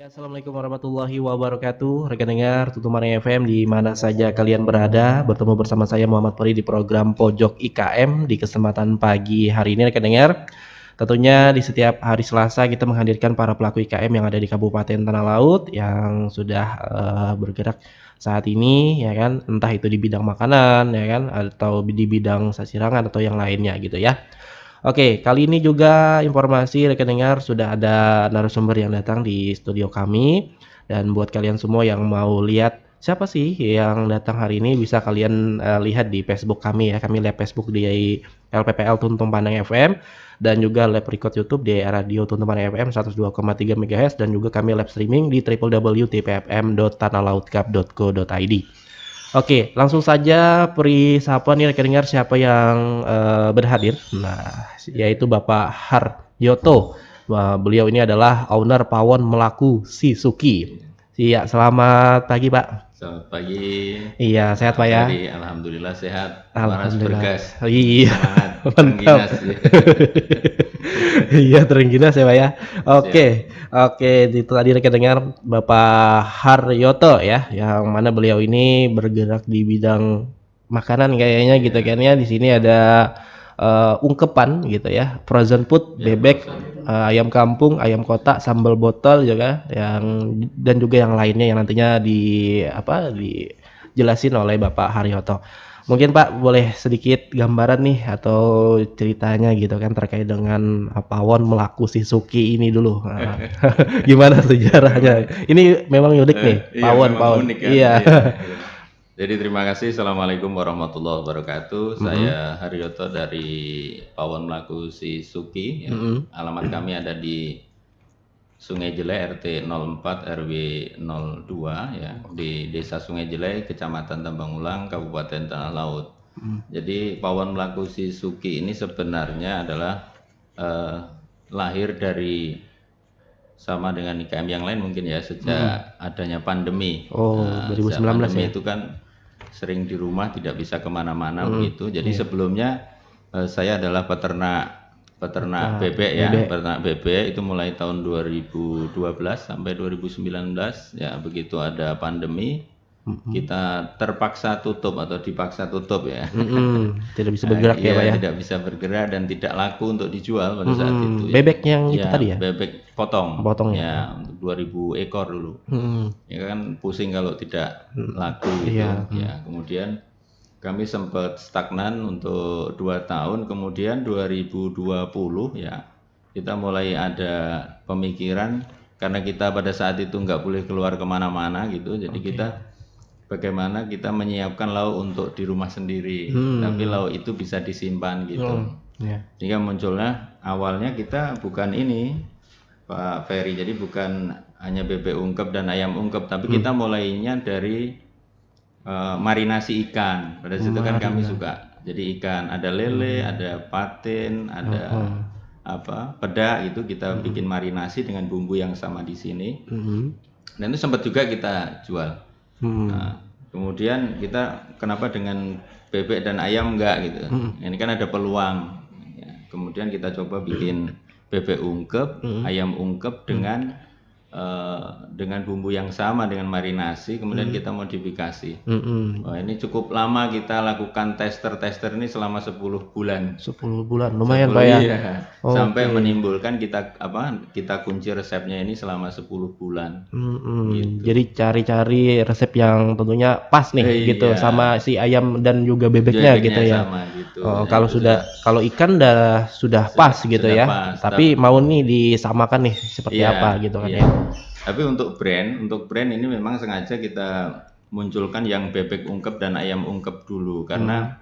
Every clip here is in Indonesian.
Ya, assalamualaikum warahmatullahi wabarakatuh. Rekan dengar Tutumane FM di mana saja kalian berada, bertemu bersama saya Muhammad Fari di program Pojok IKM di kesempatan pagi hari ini rekan dengar. Tentunya di setiap hari Selasa kita menghadirkan para pelaku IKM yang ada di Kabupaten Tanah Laut yang sudah bergerak saat ini ya kan, entah itu di bidang makanan ya kan atau di bidang sasirangan atau yang lainnya gitu ya. Oke, kali ini juga informasi rekan dengar sudah ada narasumber yang datang di studio kami dan buat kalian semua yang mau lihat siapa sih yang datang hari ini bisa kalian lihat di Facebook kami ya. Kami live Facebook di LPPL Tuntung Pandang FM dan juga live record YouTube di Radio Tuntung Pandang FM 102,3 MHz dan juga kami live streaming di www.tpfm.tanalautcup.co.id. Oke, langsung saja beri sapa nih rekan dengar siapa yang berhadir. Nah, yaitu Bapak Haryoto. Wah, beliau ini adalah owner Pawon Melaku Sisuki. Iya, selamat pagi Pak. Selamat pagi, Iya, sehat Pak ya? Ferry. Alhamdulillah sehat. Waras Alhamdulillah. bergas. Iya, Semangat. mantap. Rengginas. Iya, terengginas ya Pak ya. Oke, Siap. oke, itu tadi rekan dengar Bapak Haryoto ya, yang mana beliau ini bergerak di bidang makanan kayaknya gitu Iya. kan ya. Di sini ada ungkepan gitu ya, frozen food, Ya, bebek, frozen. ayam kampung, ayam kotak, sambal botol juga yang dan juga yang lainnya yang nantinya dijelasin oleh Bapak Haryoto. Mungkin Pak boleh sedikit gambaran nih atau ceritanya gitu kan terkait dengan Pawon Melaku Sisuki ini dulu. Nah, gimana sejarahnya? Ini memang unik nih, Iya, Pawon, memang Pawon. unik kan. Iya. Iya, iya. Jadi terima kasih. Assalamualaikum warahmatullahi wabarakatuh. Mm-mm. Saya Haryoto dari Pawon Melaku Sisuki. Ya. Mm-mm. Alamat kami ada di Sungai Jelai RT 04 RW 02 ya, di Desa Sungai Jelai, Kecamatan Tambang Ulang, Kabupaten Tanah Laut. Jadi Pawon Melaku Sisuki ini sebenarnya adalah eh, lahir dari sama dengan IKM yang lain mungkin ya, sejak adanya pandemi. Oh, Sejak 2019 pandemi ya. itu kan sering di rumah, tidak bisa kemana-mana Mm-mm. begitu. Jadi Iya. sebelumnya saya adalah peternak bebek ya, Bebek. peternak bebek itu mulai tahun 2012 sampai 2019 ya. Begitu ada pandemi kita terpaksa tutup atau dipaksa tutup ya. Tidak bisa bergerak ya Iya, Pak ya. tidak bisa bergerak dan tidak laku untuk dijual pada saat itu ya. Bebek yang itu Ya, tadi ya? bebek potong Potong ya. ya, untuk 2000 ekor dulu. Mm-mm. Ya kan pusing kalau tidak laku gitu. Iya. Ya, kemudian kami sempat stagnan untuk 2 tahun, kemudian 2020 ya kita mulai ada pemikiran karena kita pada saat itu nggak boleh keluar kemana-mana gitu, jadi kita bagaimana kita menyiapkan lauk untuk di rumah sendiri, tapi lauk itu bisa disimpan gitu. Iya. Sehingga munculnya awalnya kita bukan ini Pak Ferry, jadi bukan hanya bebek ungkep dan ayam ungkep, tapi kita mulainya dari marinasi ikan. Pada situ kan kami suka. Jadi ikan ada lele, ada patin, ada peda itu kita bikin marinasi dengan bumbu yang sama di sini. Dan itu sempat juga kita jual. Nah, kemudian kita kenapa dengan bebek dan ayam enggak gitu? Ini kan ada peluang. Ya, kemudian kita coba bikin bebek ungkep, ayam ungkep dengan bumbu yang sama dengan marinasi, kemudian kita modifikasi. Wah, ini cukup lama kita lakukan tester ini selama 10 bulan. 10 bulan lumayan Pak ya. Iya. Sampai menimbulkan kita kunci resepnya ini selama 10 bulan. Gitu. Jadi cari-cari resep yang tentunya pas nih gitu Iya. sama si ayam dan juga bebeknya gitu ya. Sama gitu. Oh, Ya, kalau itu kalau ikan sudah pas gitu sudah ya. pas, Tapi mau nih disamakan nih seperti Iya, apa gitu kan iya. ya. Tapi untuk brand ini memang sengaja kita munculkan yang bebek ungkep dan ayam ungkep dulu karena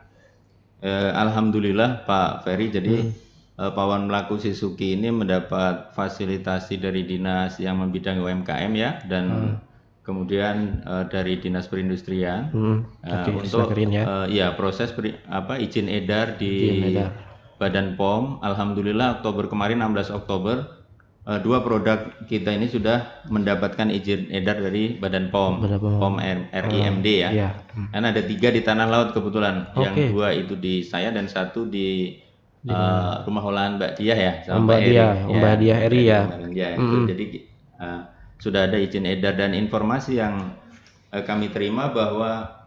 alhamdulillah Pak Ferry, jadi Pawon Melaku Sisuki ini mendapat fasilitasi dari dinas yang membidangi UMKM ya, dan kemudian dari dinas perindustrian untuk proses izin edar di Badan POM. Alhamdulillah Oktober kemarin, 16 Oktober, 2 produk kita ini sudah mendapatkan izin edar dari Badan POM, POM RIMD ya. Iya. Kan ada 3 di Tanah Laut kebetulan, yang 2 itu di saya dan 1 di Rumah Olahan Mbak Diah ya, sama Mbak Diah, Eri. Mbak Diah Eri ya. Ya, itu. Jadi sudah ada izin edar, dan informasi yang kami terima bahwa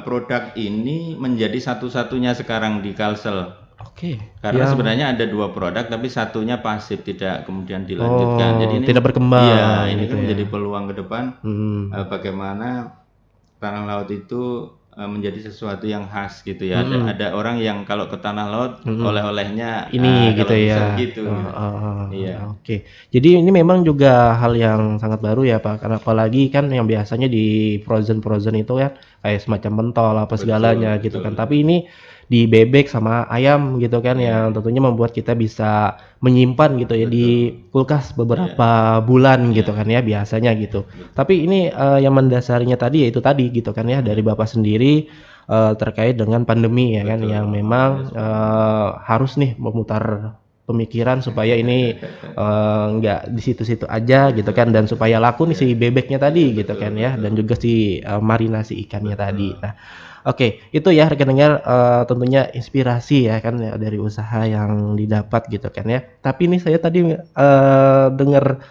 produk ini menjadi satu-satunya sekarang di Kalsel. Oke. Karena Yang sebenarnya ada 2 produk tapi satunya pasif, tidak kemudian dilanjutkan. Jadi ini tidak berkembang iya, ini gitu kan ya. menjadi peluang ke depan bagaimana tanah laut itu menjadi sesuatu yang khas gitu ya. Ada orang yang kalau ke tanah laut oleh-olehnya Ini gitu kalau bisa ya. gitu. Iya. Oke. Jadi ini memang juga hal yang sangat baru ya Pak, karena apalagi kan yang biasanya di frozen itu kan kayak semacam mentol apa segalanya gitu kan. betul. Tapi ini di bebek sama ayam gitu kan Iya. yang tentunya membuat kita bisa menyimpan gitu ya di kulkas beberapa Iya. bulan gitu kan ya biasanya gitu. Tapi ini yang mendasarinya tadi ya itu tadi gitu kan ya dari Bapak sendiri terkait dengan pandemi ya kan Betul. yang memang harus nih memutar pemikiran supaya ini nggak di situ-situ aja gitu kan dan supaya laku nih si bebeknya tadi gitu kan ya dan juga si marinasi ikannya tadi. Nah, oke, itu ya rekan dengar tentunya inspirasi ya kan ya dari usaha yang didapat gitu kan ya. Tapi ini saya tadi dengar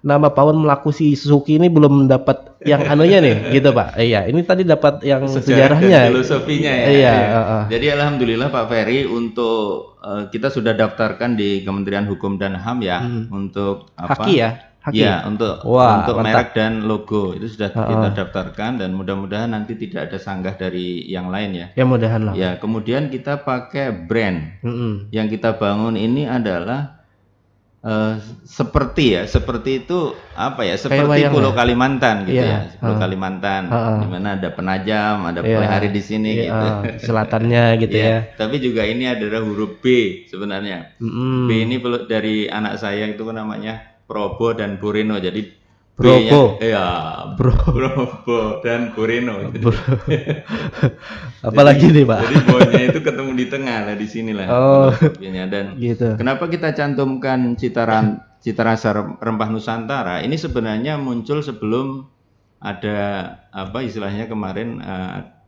nama pawon melaku si Suzuki ini belum dapat yang anunya nih gitu Pak. Iya, ini tadi dapat yang Sejarah dan sejarahnya. filosofinya ya. Iya, Iya. Jadi alhamdulillah Pak Ferry, untuk kita sudah daftarkan di Kementerian Hukum dan HAM ya untuk apa? Haki ya, haki. Ya, untuk Wah, mantap. merek dan logo itu sudah kita daftarkan, dan mudah-mudahan nanti tidak ada sanggah dari yang lain ya. Ya mudahan lah. Ya, kemudian kita pakai brand. Yang kita bangun ini adalah seperti itu apa ya, seperti wayang Pulau ya? Kalimantan gitu Iya, ya, Pulau Kalimantan, di mana ada penajam, ada Iya, pelihari di sini gitu. selatannya gitu ya. Ya, tapi juga ini adalah huruf B sebenarnya. B ini dari anak saya itu namanya Probo dan Burino, jadi Brobo. B-nya ya Probo dan Burino. Apalagi nih Pak? Jadi bonya itu ketemu di tengah lah, di sinilah filosofinya. Dan Gitu. kenapa kita cantumkan cita rasa rempah Nusantara? Ini sebenarnya muncul sebelum ada apa istilahnya kemarin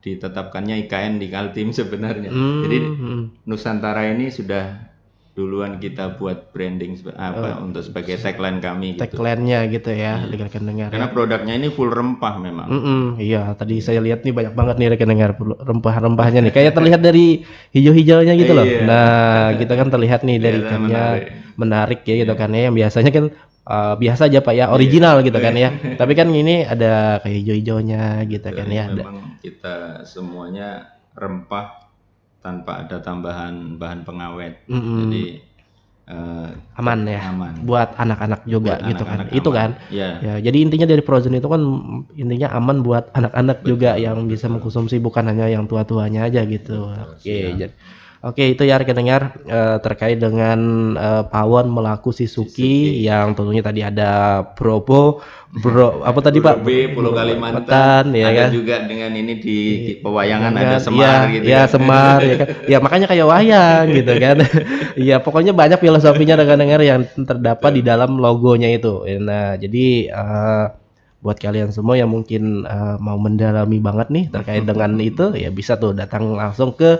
ditetapkannya IKN di Kaltim sebenarnya. Jadi Nusantara ini sudah duluan kita buat branding untuk sebagai tagline kami gitu. Tagline-nya gitu ya, rekan dengar. Karena produknya ini full rempah memang. Iya, tadi saya lihat nih banyak banget nih rekan dengar rempah-rempahnya nih. Kayak terlihat dari hijau-hijaunya gitu loh. Iya. Nah, kita kan terlihat nih dari Kelihatan ikannya menarik ya gitu Iya. kan ya. Yang biasanya kan biasa aja Pak ya, original gitu kan ya. Tapi kan ini ada kayak hijau-hijaunya gitu kan ya. Memang kita semuanya rempah tanpa ada tambahan bahan pengawet. Jadi Aman ya, aman. buat anak-anak juga Buat gitu kan. anak-anak Itu aman. kan. Ya. Ya, jadi intinya dari frozen itu kan intinya aman buat anak-anak juga yang bisa mengkonsumsi, bukan hanya yang tua-tuanya aja gitu. Oke, itu ya rekan dengar terkait dengan pawon melaku Suzuki yang tentunya tadi ada Probo, apa tadi Pak? B, Pulau Kalimantan, ya ada kan? juga dengan ini di pewayangan ada Iya, Semar gitu iya, kan. Semar ya kan. Ya makanya kayak wayang gitu kan. Iya, pokoknya banyak filosofinya rekan dengar yang terdapat di dalam logonya itu. Nah, jadi buat kalian semua yang mungkin mau mendalami banget nih terkait dengan itu ya bisa tuh datang langsung ke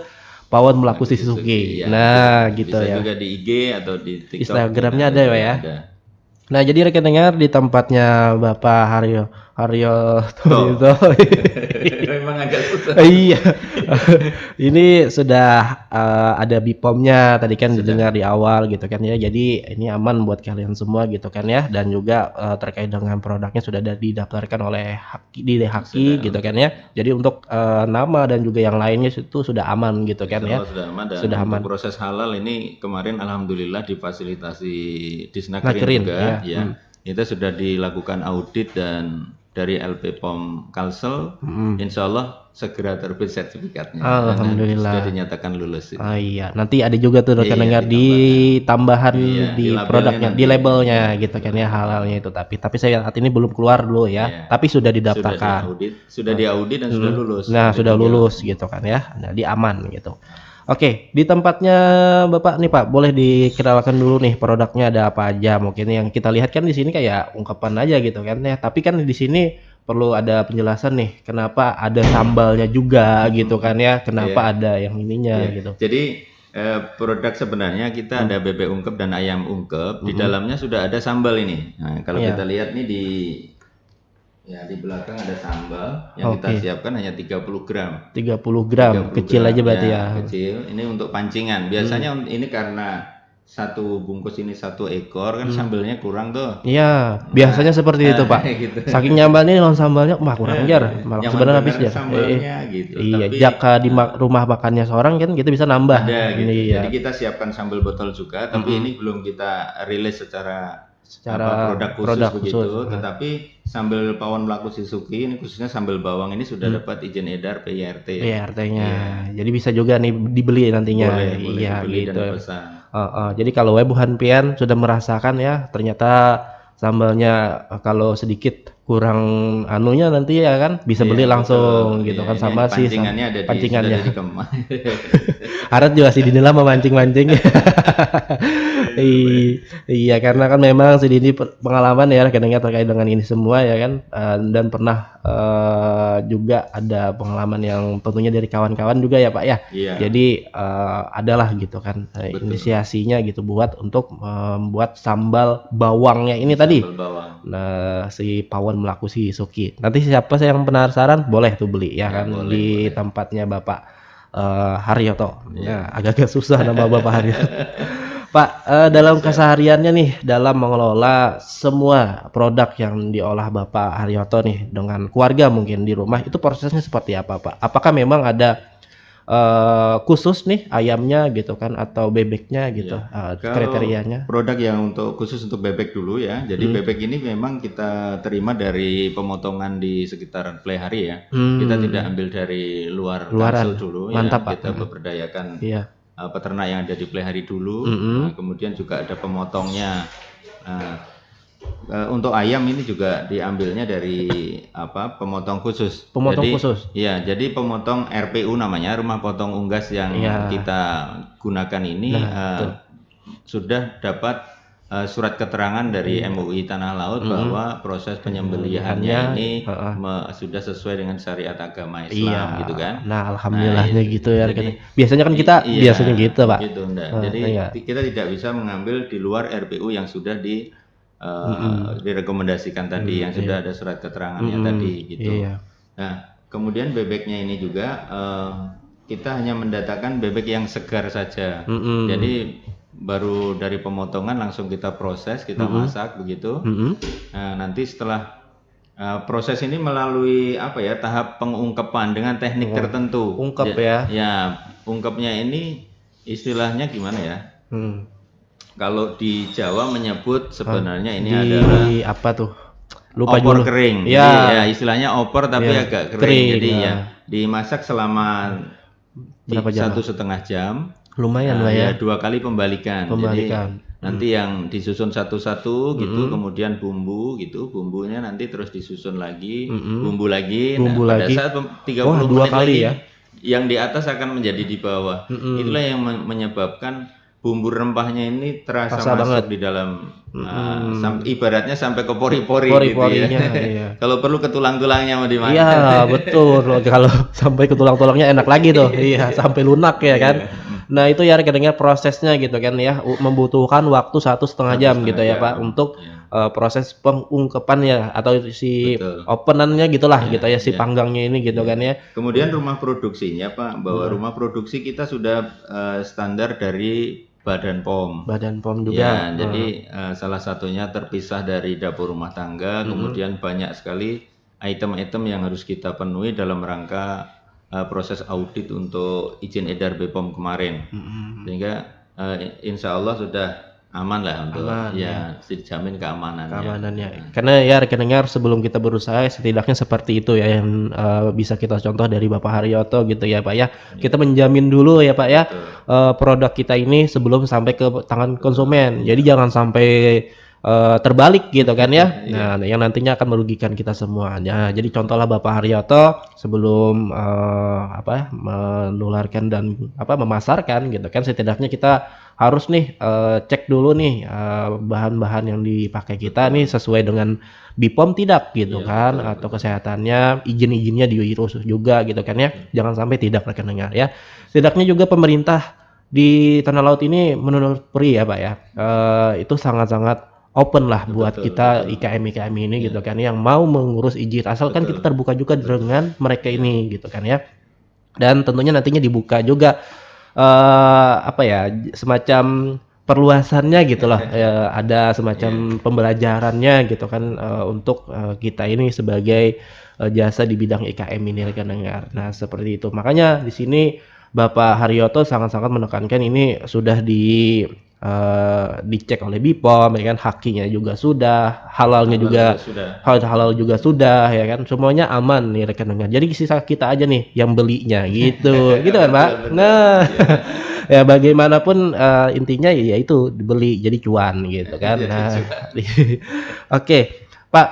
pawon melaku Suzuki. Ya, Nah, gitu bisa ya. juga di IG atau di TikTok. Instagramnya ada ya. Ada. Nah, jadi rekan dengar di tempatnya Bapak Haryo Torito. Memang agak susah. Iya. Ini sudah ada BPOM-nya tadi kan didengar di awal gitu kan ya. Jadi ini aman buat kalian semua gitu kan ya, dan juga terkait dengan produknya sudah didaftarkan oleh Haki gitu kan ya. Jadi untuk nama dan juga yang lainnya itu sudah aman gitu kan ya. Sudah aman, dan Sudah untuk aman. proses halal ini kemarin alhamdulillah difasilitasi Disnakerin, Disnakerin juga ya. Kita sudah dilakukan audit, dan dari LP POM Kalsel insya Allah segera terbit sertifikatnya. Alhamdulillah. Sudah dinyatakan lulus. Iya, nanti ada juga tuh rekan dengar di tambahan di produknya, di labelnya gitu kan ya, halalnya itu. Tapi saya saat ini belum keluar dulu ya. Tapi sudah didaftarkan. Sudah diaudit dan sudah lulus. Nah, sudah lulus gitu kan ya. Nah, di aman gitu. Oke, di tempatnya Bapak nih Pak, boleh dikenalkan dulu nih produknya ada apa aja. Mungkin yang kita lihat kan di sini kayak ungkapan aja gitu kan ya. Tapi kan di sini perlu ada penjelasan nih, kenapa ada sambalnya juga gitu kan ya. Kenapa ada yang ininya gitu. Jadi produk sebenarnya kita ada bebek ungkep dan ayam ungkep. Di dalamnya sudah ada sambal ini. Nah, kalau kita lihat nih Ya, di belakang ada sambal yang kita Oke. siapkan hanya 30 gram. 30 gram, 30 kecil gram aja berarti ya, ya. kecil. Ini untuk pancingan. Biasanya ini karena satu bungkus ini 1 ekor kan sambelnya kurang tuh. Iya, biasanya Nah, seperti itu, Pak. gitu. Saking nyamannya non sambalnya, wah kurang jar, malah Nyaman sebenarnya habis bener jar. sambalnya gitu. Iya, Tapi jaka di rumah makannya seorang kan kita bisa nambah. ada gitu. Jadi Iya. kita siapkan sambal botol juga, tapi ini belum kita rilis secara Secara produk khusus produk begitu. khusus. Tetapi sambal pawon melaku Sisuki ini khususnya sambal bawang ini sudah dapat izin edar PYRT. Iya, artinya. Iya. Jadi bisa juga nih dibeli nantinya. Boleh Iya, dibeli dan gitu. dipesan. Jadi kalau Buhan Pian sudah merasakan ya, ternyata sambalnya kalau sedikit kurang anunya nanti ya kan bisa beli Iya, langsung betul. gitu Iya, kan ini sama sih pancingannya ada di pancingannya. sudah ada di Kemang. Arat juga sih Dini lama mancing-mancing. Iya, karena kan memang si Dini pengalaman ya kadangnya terkait dengan ini semua ya kan, dan pernah juga ada pengalaman yang tentunya dari kawan-kawan juga ya Pak ya. Iya. Jadi adalah gitu kan inisiasinya gitu buat untuk membuat sambal bawangnya ini tadi. Sambal bawang. Nah, si Pawon Melaku Sisuki. Nanti siapa sih yang penasaran boleh tuh beli ya kan di tempatnya Bapak Haryoto. Ya, agak-agak susah nama Bapak Haryoto. Pak, dalam kesehariannya nih, dalam mengelola semua produk yang diolah Bapak Haryoto nih dengan keluarga mungkin di rumah, itu prosesnya seperti apa, Pak? Apakah memang ada khusus nih ayamnya gitu kan atau bebeknya gitu, kriterianya? Produk yang khusus untuk bebek dulu ya. Jadi bebek ini memang kita terima dari pemotongan di sekitaran Plehari ya. Kita tidak ambil dari luaran dulu. Mantap, ya. Pak. Kita berdayakan Iya. peternak yang ada di Plehari dulu. Nah, kemudian juga ada pemotongnya. Untuk ayam ini juga diambilnya dari pemotong khusus. Iya, jadi pemotong RPU namanya, rumah potong unggas yang kita gunakan ini sudah dapat surat keterangan dari MUI Tanah Laut bahwa proses penyembelihannya ini sudah sesuai dengan syariat agama Islam gitu kan. Nah, alhamdulillahnya gitu ya. Jadi, biasanya kan kita biasanya gitu, Pak. Gitu, jadi kita tidak bisa mengambil di luar RPU yang sudah direkomendasikan tadi, yang sudah ada surat keterangannya tadi gitu. Nah, kemudian bebeknya ini juga kita hanya mendatangkan bebek yang segar saja. Jadi baru dari pemotongan langsung kita proses, kita masak begitu. Nah, nanti setelah proses ini melalui tahap pengungkepan dengan teknik tertentu. Ungkep ya. Ya, ungkepnya ini istilahnya gimana ya? Kalau di Jawa menyebut sebenarnya ini adalah apa tuh? Lupa opor dulu. kering. Ya. Jadi ya istilahnya opor tapi agak kering. Jadi ya dimasak selama berapa jam? 1,5 jam. Lumayan lah ya. 2 kali pembalikan. Jadi nanti yang disusun satu-satu gitu, kemudian bumbu gitu, bumbunya nanti terus disusun lagi, bumbu lagi. Pada saat 30 menit kali lagi, ya. yang di atas akan menjadi di bawah. Itulah yang menyebabkan bumbu rempahnya ini terasa masuk di dalam, ibaratnya sampai ke pori-pori gitu ya. Iya. Kalau perlu ke tulang-tulangnya mau dimakan. Iya, betul. Kalau sampai ke tulang-tulangnya enak lagi tuh. Iya, sampai lunak ya kan. Nah, itu ya rekan-rekan prosesnya gitu kan ya, membutuhkan waktu 1,5 jam gitu ya Pak untuk proses pengungkepan ya atau si openannya gitulah gitu ya, si panggangnya ini gitu kan ya. Kemudian rumah produksinya Pak, bahwa rumah produksi kita sudah standar dari Badan POM. Badan POM juga. Ya, jadi salah satunya terpisah dari dapur rumah tangga, kemudian banyak sekali item-item yang harus kita penuhi dalam rangka proses audit untuk izin edar BPOM kemarin. Sehingga insya Allah sudah aman lah untuk dijamin keamanannya. Karena ya rekan-rekan sebelum kita berusaha setidaknya seperti itu ya yang bisa kita contoh dari Bapak Haryoto gitu ya Pak ya. Kita menjamin dulu ya Pak ya produk kita ini sebelum sampai ke tangan konsumen. Jadi jangan sampai terbalik gitu kan ya. Nah, yang nantinya akan merugikan kita semua. Nah, jadi contohlah Bapak Haryoto sebelum menularkan dan memasarkan gitu kan, setidaknya kita harus nih cek dulu nih bahan-bahan yang dipakai kita nih sesuai dengan BPOM tidak gitu kan, atau kesehatannya, izin-izinnya diurus juga gitu kan ya. Jangan sampai tidak rekan-rekan ya. Setidaknya juga pemerintah di Tanah Laut ini menurut Pri ya Pak ya, itu sangat-sangat open lah buat Betul, kita betul. IKM ini Iya, gitu kan yang mau mengurus izin, asalkan kita betul, terbuka juga betul. dengan mereka Iya, ini gitu kan ya. Dan tentunya nantinya dibuka juga apa ya, semacam perluasannya gitu loh, ada iya, semacam pembelajarannya gitu kan, untuk, kita ini sebagai, jasa di bidang IKM ini rekan dengar. Nah seperti itu. Makanya di sini Bapak Haryoto sangat-sangat menekankan ini sudah dicek oleh BPOM ya kan, hakinya juga sudah, halalnya halal juga juga sudah. halal juga sudah ya kan, semuanya aman nih rekan dengar. Jadi sisa kita aja nih yang belinya gitu, gitu kan Pak? Betul, betul. Nah, Iya. ya bagaimanapun, intinya ya itu dibeli jadi cuan gitu kan. Jadi Nah, juga. oke Pak,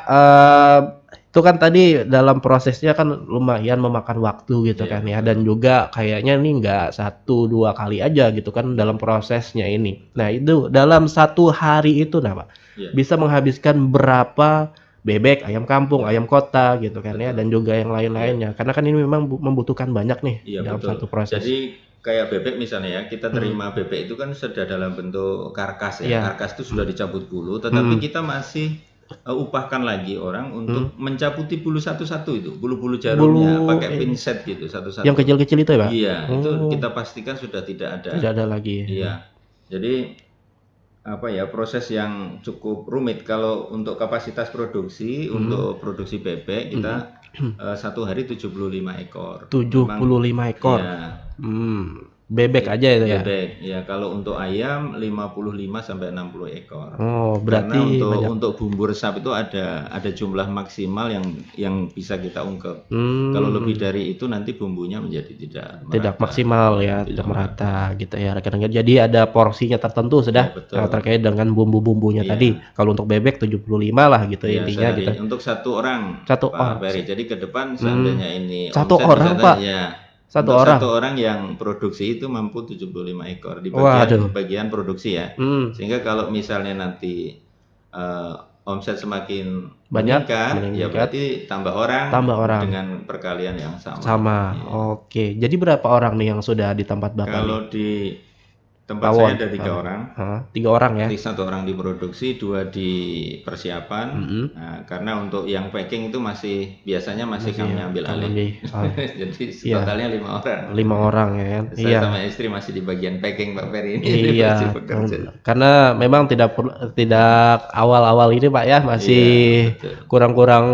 itu kan tadi dalam prosesnya kan lumayan memakan waktu gitu Iya, kan ya, dan betul. juga kayaknya ini nggak 1, 2 kali aja gitu kan dalam prosesnya ini. Nah itu dalam 1 hari itu nah Pak, Iya, bisa menghabiskan berapa bebek, ayam kampung, ayam kota gitu kan ya, betul. dan juga yang Iya, lain-lainnya. Karena kan ini memang membutuhkan banyak nih iya dalam betul. satu proses. Jadi kayak bebek misalnya ya, kita Mhm, terima bebek itu kan sudah dalam bentuk karkas ya. iya, Karkas itu sudah dicabut bulu, tetapi mhm, kita masih upahkan lagi orang untuk mhm. mencabuti bulu satu-satu itu, bulu-bulu Bulu jarumnya, pakai ini pinset gitu yang satu-satu. kecil-kecil itu ya Pak? Iya, itu Oh, kita pastikan sudah tidak ada. tidak ada lagi. Iya. Jadi apa ya, proses yang cukup rumit kalau untuk kapasitas produksi, Mhm, untuk produksi bebek mhm. kita 1 hari 75 ekor. Memang 75 ekor. ya Bebek aja itu ya? bebek. Ya kalau untuk ayam 55 sampai 60 ekor. Oh, Karena berarti banyak. untuk bumbu resap itu ada jumlah maksimal yang bisa kita ungkep. Kalau lebih Mmm, dari itu nanti bumbunya menjadi tidak tidak merata. maksimal Iya, ya, tidak tidak merata. merata gitu ya rekan-rekan. Jadi ada porsinya tertentu sudah, Iya, betul. terkait dengan bumbu-bumbunya tadi. Iya. Kalau untuk bebek 75 lah gitu Iya, intinya sehari gitu. untuk 1 orang, Satu Pak orang Ferry. Jadi ke depan mmm, seandainya ini 1 omset orang misalnya Pak? ya, Satu untuk orang? 1 orang yang produksi itu mampu 75 ekor di bagian Waduh, bagian produksi ya. mhm, Sehingga kalau misalnya nanti eh, omset semakin banyak meningkat, ya meningkat, berarti tambah orang tambah orang. dengan perkalian yang sama. Sama, Iya. oke. Jadi berapa orang nih yang sudah di tempat Bapak nih? Kalau di tempat saya Pawon, ada 3 orang. heeh, 3 orang ya? 1 orang diproduksi, 2 di persiapan. Mhm, Nah, karena untuk yang packing itu biasanya masih masih kami ambil Kang alih. Andi, oh, Jadi iya, totalnya 5 orang. 5 orang ya kan? Saya Iya, sama istri masih di bagian packing Pak Ferry ini iya, masih bekerja. karena memang tidak awal-awal ini Pak ya, masih Iya, betul. kurang-kurang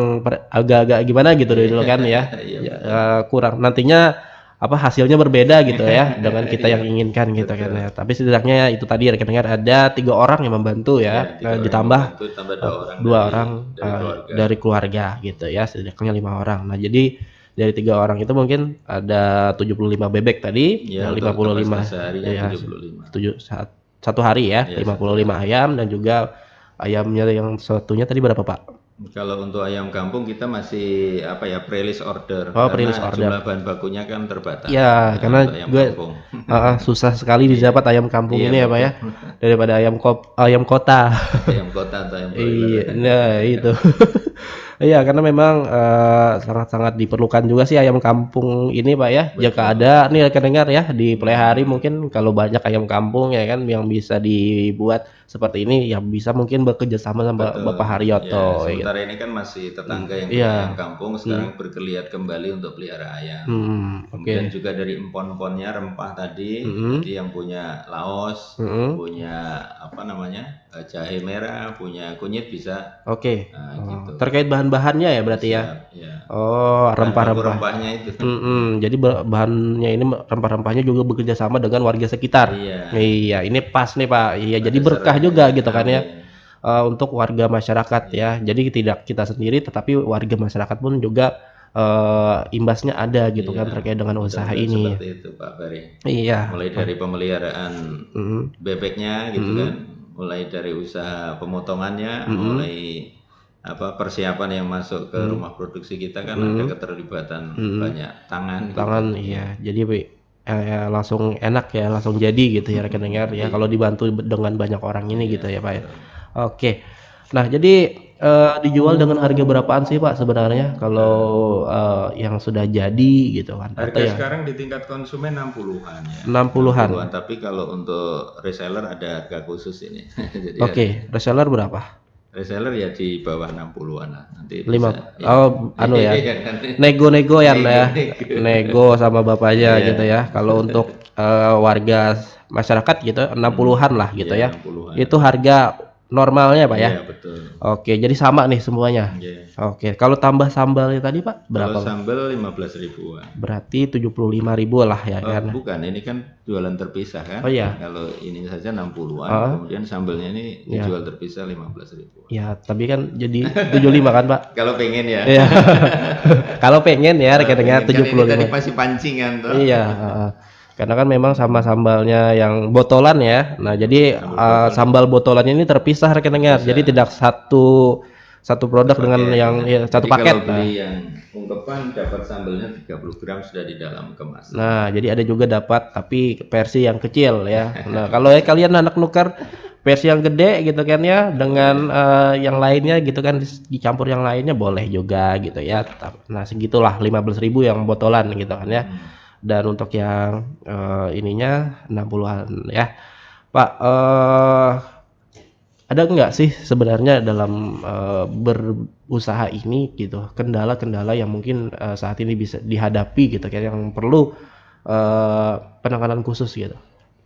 agak-agak gimana gitu Iya, dulu kan ya, iya ya, betul. kurang nantinya apa, hasilnya berbeda gitu ya, dengan kita Iya, yang inginkan gitu kan betul. ya. Tapi setidaknya itu tadi rekan-rekan ada 3 orang yang membantu Iya, ya, 3 orang yang ditambah membantu tambah 2 orang 2 orang, dari keluarga. dari keluarga gitu ya, setidaknya 5 orang. Nah jadi dari 3 orang itu mungkin ada 75 bebek tadi, Ya, dan untuk kapasitas 55 seharinya ya 75. 1 hari ya, Ya, 55 1 hari. ayam dan juga ayamnya yang satunya tadi berapa Pak? Kalau untuk ayam kampung kita masih apa ya, pre-list order Oh pre-list karena order. jumlah bahan bakunya kan terbatas Iya, karena untuk ayam gue kampung. susah sekali Iya, didapat ayam kampung iya ini ya Pak betul. ya, daripada ayam kota. Ayam kota atau ayam broiler. Iya, nah itu. Iya, karena memang, sangat-sangat diperlukan juga sih ayam kampung ini, Pak, ya. Jika Betul. ada nih rekan dengar ya, di pelihara Hmm, mungkin kalau banyak ayam kampung ya kan yang bisa dibuat seperti ini, yang bisa mungkin bekerja sama sama Bapak betul. Ya, Haryoto ya gitu. sementara ini kan masih tetangga yang punya ayam Iya, kampung mhm, sekarang bergeliat kembali untuk pelihara ayam. oke, Kemudian juga dari empon-emponnya rempah tadi, mhm, jadi yang punya laos, mhm, punya apa namanya, jahe merah, punya kunyit bisa, oke. nah Oh, gitu. terkait bahan-bahannya ya berarti ya? Siap, ya. Oh, Bahan baku rempah-rempah. rempahnya itu. Jadi bahannya ini rempah-rempahnya juga bekerja sama dengan warga sekitar. Iya, Iya, ini pas nih, Pak. Iya, pada jadi berkah dasarnya juga ya. gitu kan ya, Amin. untuk warga masyarakat ya. Iya, Jadi tidak kita sendiri, tetapi warga masyarakat pun juga, imbasnya ada gitu iya. kan terkait dengan usaha Mudah-mudahan ini. seperti itu Pak Ferry. Iya, Mulai dari pemeliharaan mhm, bebeknya gitu kan, mhm, mulai dari usaha pemotongannya, mhm, mulai apa persiapan yang masuk ke mhm, rumah produksi kita kan ada mhm, keterlibatan mhm. banyak tangan gitu. Tangan Iya, iya, jadi langsung enak ya, langsung jadi gitu ya rekan dengar ya, iya, kalau dibantu dengan banyak orang ini iya gitu ya, Pak, ya. betul. Oke. Nah jadi, dijual dengan harga berapaan sih, Pak, sebenarnya kalau, yang sudah jadi gitu kan atau Harga yang sekarang di tingkat konsumen 60-an ya, 60-an? 60-an. Tapi kalau untuk reseller ada harga khusus ini. Jadi Oke, reseller berapa? reseller ya di bawah 60-an lah. Nanti Lima, bisa ya. oh, anu ya, Nanti nego-nego ya, ya, nego-nego. nego sama bapaknya Iya. gitu ya. Kalau untuk warga masyarakat gitu 60-an lah gitu Iya, ya. 60-an. Itu harga normalnya Pak ya. Iya, betul. Oke, jadi sama nih semuanya. Iya. Oke, kalau tambah sambalnya tadi Pak Kalau berapa Pak? sambal 15 ribuan. Berarti 75.000 lah ya Oh, kan. bukan, ini kan jualan terpisah kan. Oh iya. Kalau ini saja 60-an, Ah, kemudian sambalnya ini ya. dijual terpisah 15 ribuan. Ya, tapi kan jadi 75 kan Pak? Kalau pengen ya. Iya. Kalau pengen ya rekeningnya Pengen, kan ini tadi 75. masih pancingan toh. Iya, karena kan memang sama sambalnya yang botolan ya. Nah, jadi sambal botolannya ini terpisah rekeningnya. Jadi tidak satu produk dengan yang ya, satu Jadi paket. kalau beli yang ungkepan dapat sambalnya 30 gram sudah di dalam kemasan. Nah, jadi ada juga dapat tapi versi yang kecil ya. Nah, kalau kalian anak nuker versi yang gede gitu kan ya dengan yang lainnya gitu kan dicampur yang lainnya boleh juga gitu ya. Nah, segitulah 15.000 yang botolan gitu kan ya. Dan untuk yang ininya 60-an ya. Pak, ada nggak sih sebenarnya dalam berusaha ini gitu kendala-kendala yang mungkin saat ini bisa dihadapi gitu kayak yang perlu penanganan khusus gitu?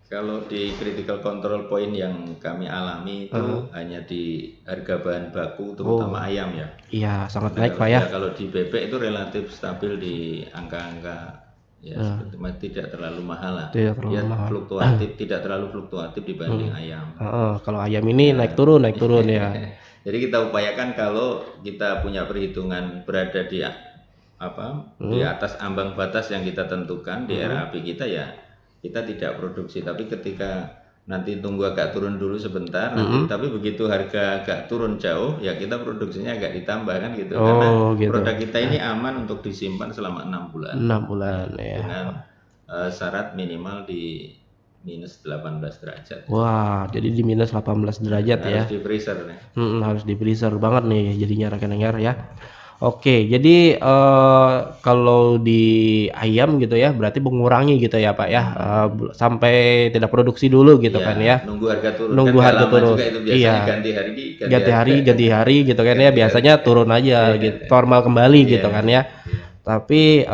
Kalau di critical control point yang kami alami itu hanya di harga bahan baku terutama ayam ya. Iya, sangat naik Pak ya. Kalau di bebek itu relatif stabil di angka-angka ya seperti tidak terlalu mahal lah. Tidak terlalu mahal. Fluktuatif, tidak terlalu fluktuatif dibanding ayam. Kalau ayam ini naik turun ya. Jadi kita upayakan kalau kita punya perhitungan berada di di atas ambang batas yang kita tentukan di RAP kita ya kita tidak produksi, tapi ketika nanti tunggu agak turun dulu sebentar nanti, tapi begitu harga agak turun jauh ya kita produksinya agak ditambah kan gitu. Karena produk kita ini aman untuk disimpan selama 6 bulan. 6 bulan ya. Dengan syarat minimal di minus 18 derajat. Wah, jadi di minus 18 derajat ya. Harus di freezer nih. Harus di freezer banget nih jadinya rekan-rekan ya. Oke, jadi kalau di ayam gitu ya berarti mengurangi gitu ya Pak ya, sampai tidak produksi dulu gitu kan ya. Nunggu harga turun. Nunggu harga turun. Juga itu biasanya ganti hari gitu kan ya. Biasanya turun aja gitu, normal kembali gitu kan ya. Tapi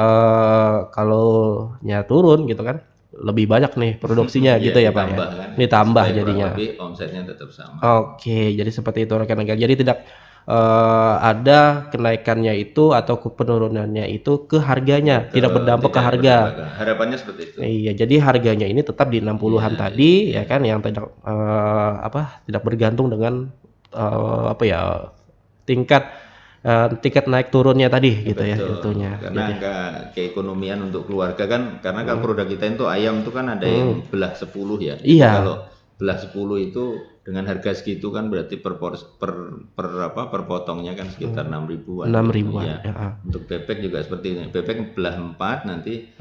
kalau turun gitu kan lebih banyak nih produksinya gitu ya Pak ya. Ditambah jadinya. Tapi omsetnya tetap sama. Oke, jadi seperti itu rekan-rekan. Jadi tidak ada kenaikannya itu atau penurunannya itu ke harganya, tidak berdampak ke harga. Harapannya seperti itu. Iya, jadi harganya ini tetap di 60-an tadi ya kan, yang tidak tidak bergantung dengan tingkat naik turunnya tadi gitu ya tentunya. Karena angka keekonomian untuk keluarga kan, karena kalau produk kita itu ayam itu kan ada yang belah 10 ya. Iya. Kalau belah 10 itu dengan harga segitu kan berarti per potongnya kan sekitar 6 ribuan. 6 ribuan. Ya. Untuk bebek juga seperti ini. Bebek belah 4 nanti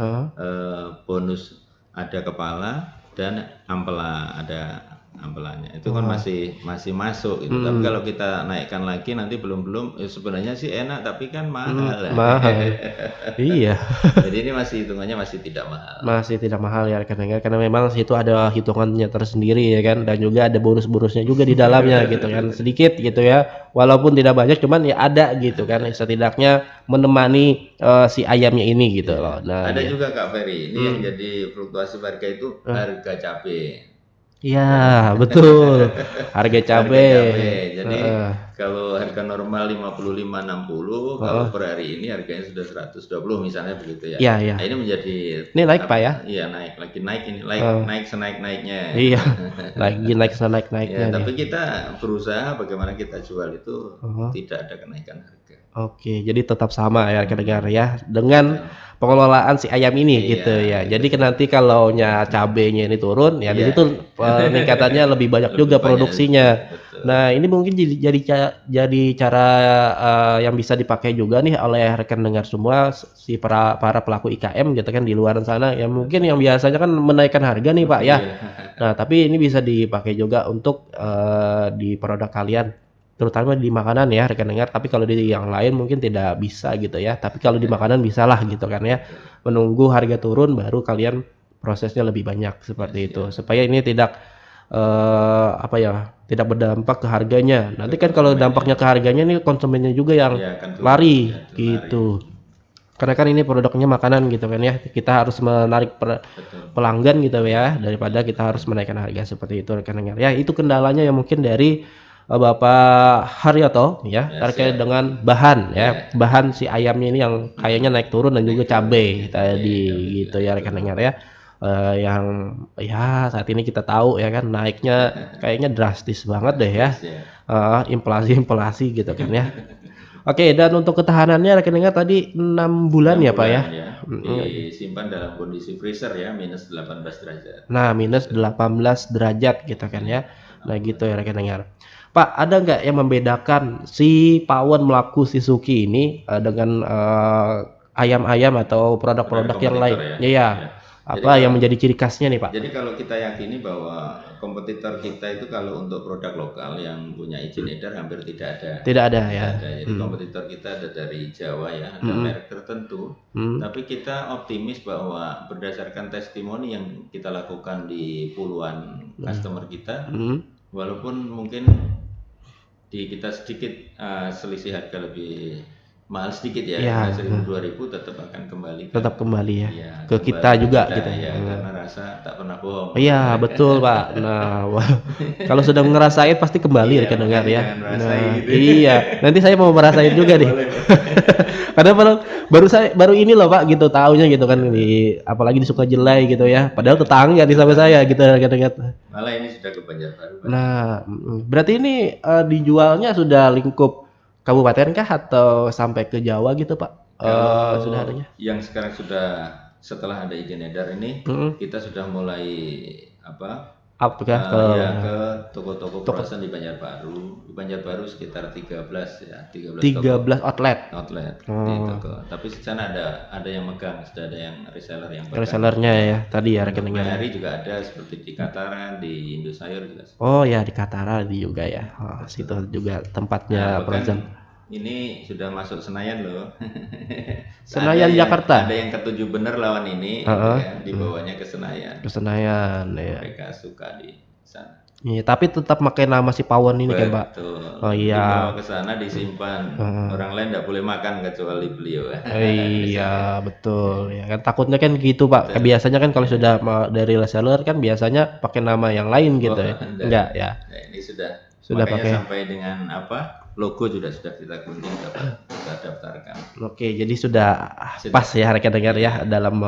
bonus ada kepala dan ampela ada ampelannya. Itu kan masih masuk gitu. Tapi kalau kita naikkan lagi nanti belum sebenarnya sih enak tapi kan mahal. Mahal. Iya. Jadi ini masih hitungannya masih tidak mahal. Masih tidak mahal ya karena memang situ ada hitungannya tersendiri ya kan, dan juga ada bonus-bonusnya juga di dalamnya gitu kan, sedikit gitu ya, walaupun tidak banyak cuman ya ada gitu kan, setidaknya menemani si ayamnya ini gitu loh. Nah, ada juga Kak Ferry, ini yang jadi fluktuasi harga itu harga cabai. Iya, betul. Harga cabai. Jadi kalau harga normal 55-60, kalau per hari ini harganya sudah 120 misalnya begitu ya. Iya. Nah, ini menjadi naik Pak ya? Iya, naik ini, naik senaik-naiknya. Iya. Lagi naik senaik-naiknya. Tapi kita berusaha bagaimana kita jual itu tidak ada kenaikan harga. Oke, jadi tetap sama ya rekan-rekan ya dengan pengelolaan si ayam ini gitu ya. Jadi nanti kalau cabenya ini turun ya di situ peningkatannya lebih banyak juga produksinya. Nah, ini mungkin jadi cara yang bisa dipakai juga nih oleh rekan dengar semua si para pelaku IKM gitu kan di luar sana yang mungkin yang biasanya kan menaikkan harga nih Pak ya. Nah, tapi ini bisa dipakai juga untuk di produk kalian, terutama di makanan ya rekan dengar. Tapi kalau di yang lain mungkin tidak bisa gitu ya. Tapi kalau di makanan bisalah gitu kan ya. Menunggu harga turun baru kalian prosesnya lebih banyak seperti itu. Supaya ini tidak apa ya, tidak berdampak ke harganya. Nanti Ke kan kalau konsumennya. dampaknya ke harganya nih konsumennya juga yang Ya kan turun, lari ya, turun gitu. lari. Karena kan ini produknya makanan gitu kan ya. Kita harus menarik Betul. pelanggan gitu ya, daripada kita harus menaikkan harga seperti itu rekan dengar. Ya, itu kendalanya yang mungkin dari Bapak Haryoto ya, Ya, terkait siap. dengan bahan Ya. ya. Bahan si ayamnya ini yang kayaknya naik turun dan juga cabai tadi cabai gitu juga ya itu. rekan dengar ya. Yang ya saat ini kita tahu ya kan naiknya kayaknya drastis banget deh ya. Drastis, Inflasi gitu kan ya. Oke, dan untuk ketahanannya rekan dengar tadi 6 bulan 6 ya Pak ya. bulan ya. Disimpan dalam kondisi freezer ya, minus 18 derajat. Nah, minus 18 derajat gitu kan ya. Nah, gitu ya rekan dengar. Pak, ada nggak yang membedakan si pawon melaku Shizuki ini dengan ayam-ayam atau produk-produk yang lain? Kompetitor ya. Iya. Ya. Apa yang menjadi ciri khasnya nih, Pak? Jadi kalau kita yakini bahwa kompetitor kita itu kalau untuk produk lokal yang punya izin edar hampir tidak ada. Tidak ada ya. Tidak ada. Jadi kompetitor kita ada dari Jawa ya, ada merek tertentu. Tapi kita optimis bahwa berdasarkan testimoni yang kita lakukan di puluhan customer kita, walaupun mungkin di kita sedikit selisih harga lebih mahal sedikit ya, Iya, 1.000 2.000 tetap akan kembali tetap kembali ya. ya, Ke kembali kita juga kita, gitu. ya, karena rasa tak pernah bohong. Iya, betul, Pak. Nah, kalau sudah ngerasain pasti kembali Iya, rekan dengar makanya ya. jangan rasain Nah, gitu. iya. Nanti saya mau merasain juga nih. Boleh. Karena baru ini loh Pak gitu taunya gitu kan di apalagi di Sukajelai gitu ya. Padahal tetangga di sama saya gitu kadang-kadang. Malah ini sudah ke Banjarbaru, Pak. Nah, berarti ini dijualnya sudah lingkup kabupaten kah atau sampai ke Jawa gitu Pak? Kalau Sudah adanya? yang sekarang sudah setelah ada izin edar ini, kita sudah mulai apa? Apakah ke Ya ke toko-toko perluasan di Banjarbaru. Di Banjarbaru sekitar 13 ya, 13 13 outlet outlet di toko. Tapi di sana ada yang megang, sudah ada yang reseller yang pegang. resellernya ya tadi ya Untuk rekeningnya. Mayari juga ada seperti di Kataran, di Indosayur juga. Oh ya di Katara di juga ya. Oh, situ juga tempatnya perluasan. Ini sudah masuk Senayan loh. Senayan Jakarta. Ada yang ketujuh bener lawan ini, gitu kan, dibawanya ke Senayan. Ke Senayan ya. Mereka suka di sana. Iya, tapi tetap pakai nama si pawon ini kan, Pak. Betul. Oh iya. Dibawa ke sana disimpan. Orang lain tidak boleh makan kecuali beliau. Iya, betul. Ya kan takutnya kan gitu, Pak. Biasanya kan kalau sudah dari reseller kan biasanya pakai nama yang lain gitu ya. Enggak ya. Nah, ini sudah makanya pakai. sampai dengan apa? Logo sudah kita gunting, kita daftarkan. Oke, jadi sudah pas ya rekan dengar ya dalam